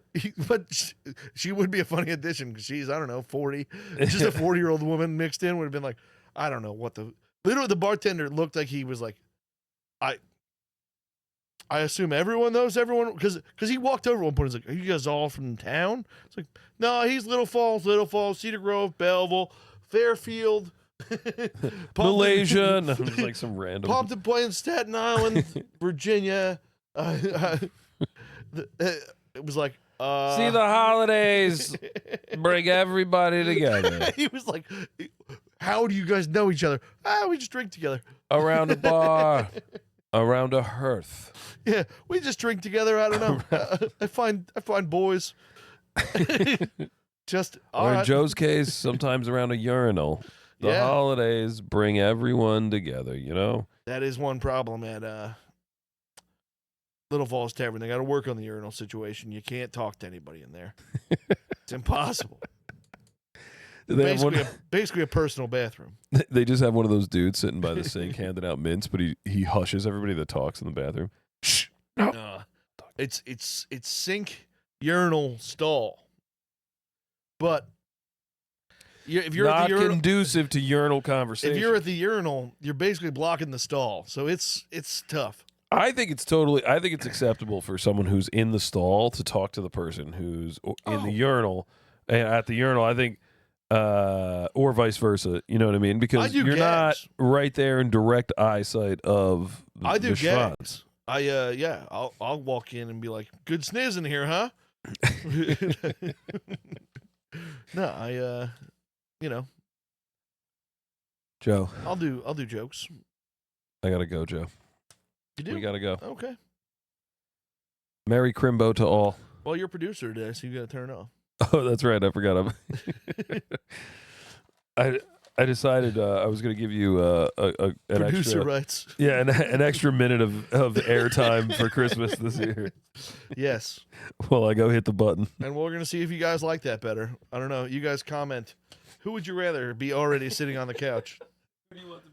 she would be a funny addition because she's, I don't know, 40. Just a 40-year-old woman mixed in would have been like, I don't know what literally the bartender looked like he was like, I assume everyone knows everyone because he walked over at one point. He's like, "Are you guys all from town?" It's like, "No, he's Little Falls, Cedar Grove, Belleville, Fairfield, Malaysia." No, just like some random. Pompton Plains, Staten Island, Virginia. It was like, See, the holidays bring everybody together he was like, "How do you guys know each other?" We just drink together around a bar, around a hearth. Yeah, we just drink together. I don't know. I find boys. Just or in right. Joe's case, sometimes around a urinal. The holidays bring everyone together, you know? That is one problem at Little Falls Tavern. They got to work on the urinal situation. You can't talk to anybody in there. It's impossible. Basically a personal bathroom. They just have one of those dudes sitting by the sink handing out mints, but he hushes everybody that talks in the bathroom. Shh. No. It's sink, urinal, stall. But if you're not at the urinal, conducive to urinal conversation. If you're at the urinal, you're basically blocking the stall. So it's tough. I think it's acceptable for someone who's in the stall to talk to the person who's in the urinal. And at the urinal, I think or vice versa, you know what I mean? Because you're not right there in direct eyesight of I do the gags. I'll walk in and be like, "Good snizzing here, huh?" No, you know, Joe. I'll do jokes. I gotta go, Joe. You do? We gotta go. Okay. Merry Crimbo to all. Well, you're producer today, so you got to turn it off. Oh, that's right. I forgot. I decided I was going to give you an producer extra rights. Yeah, an extra minute of airtime for Christmas this year. Yes. Well, I go hit the button. And we're going to see if you guys like that better. I don't know. You guys comment. Who would you rather be already sitting on the couch? Who do you want to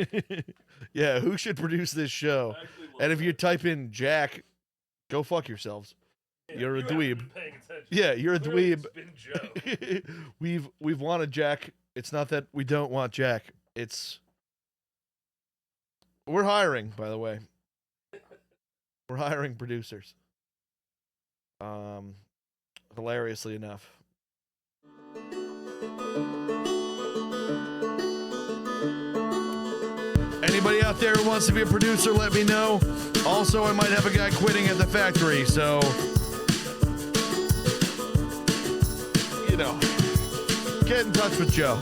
be? Yeah, who should produce this show? And if you type in Jack, go fuck yourselves. Yeah, you're a dweeb. Yeah, you're a dweeb. We've wanted Jack. It's not that we don't want Jack. We're hiring, by the way. We're hiring producers. Hilariously enough. Anybody out there who wants to be a producer, let me know. Also, I might have a guy quitting at the factory, so you know, get in touch with Joe.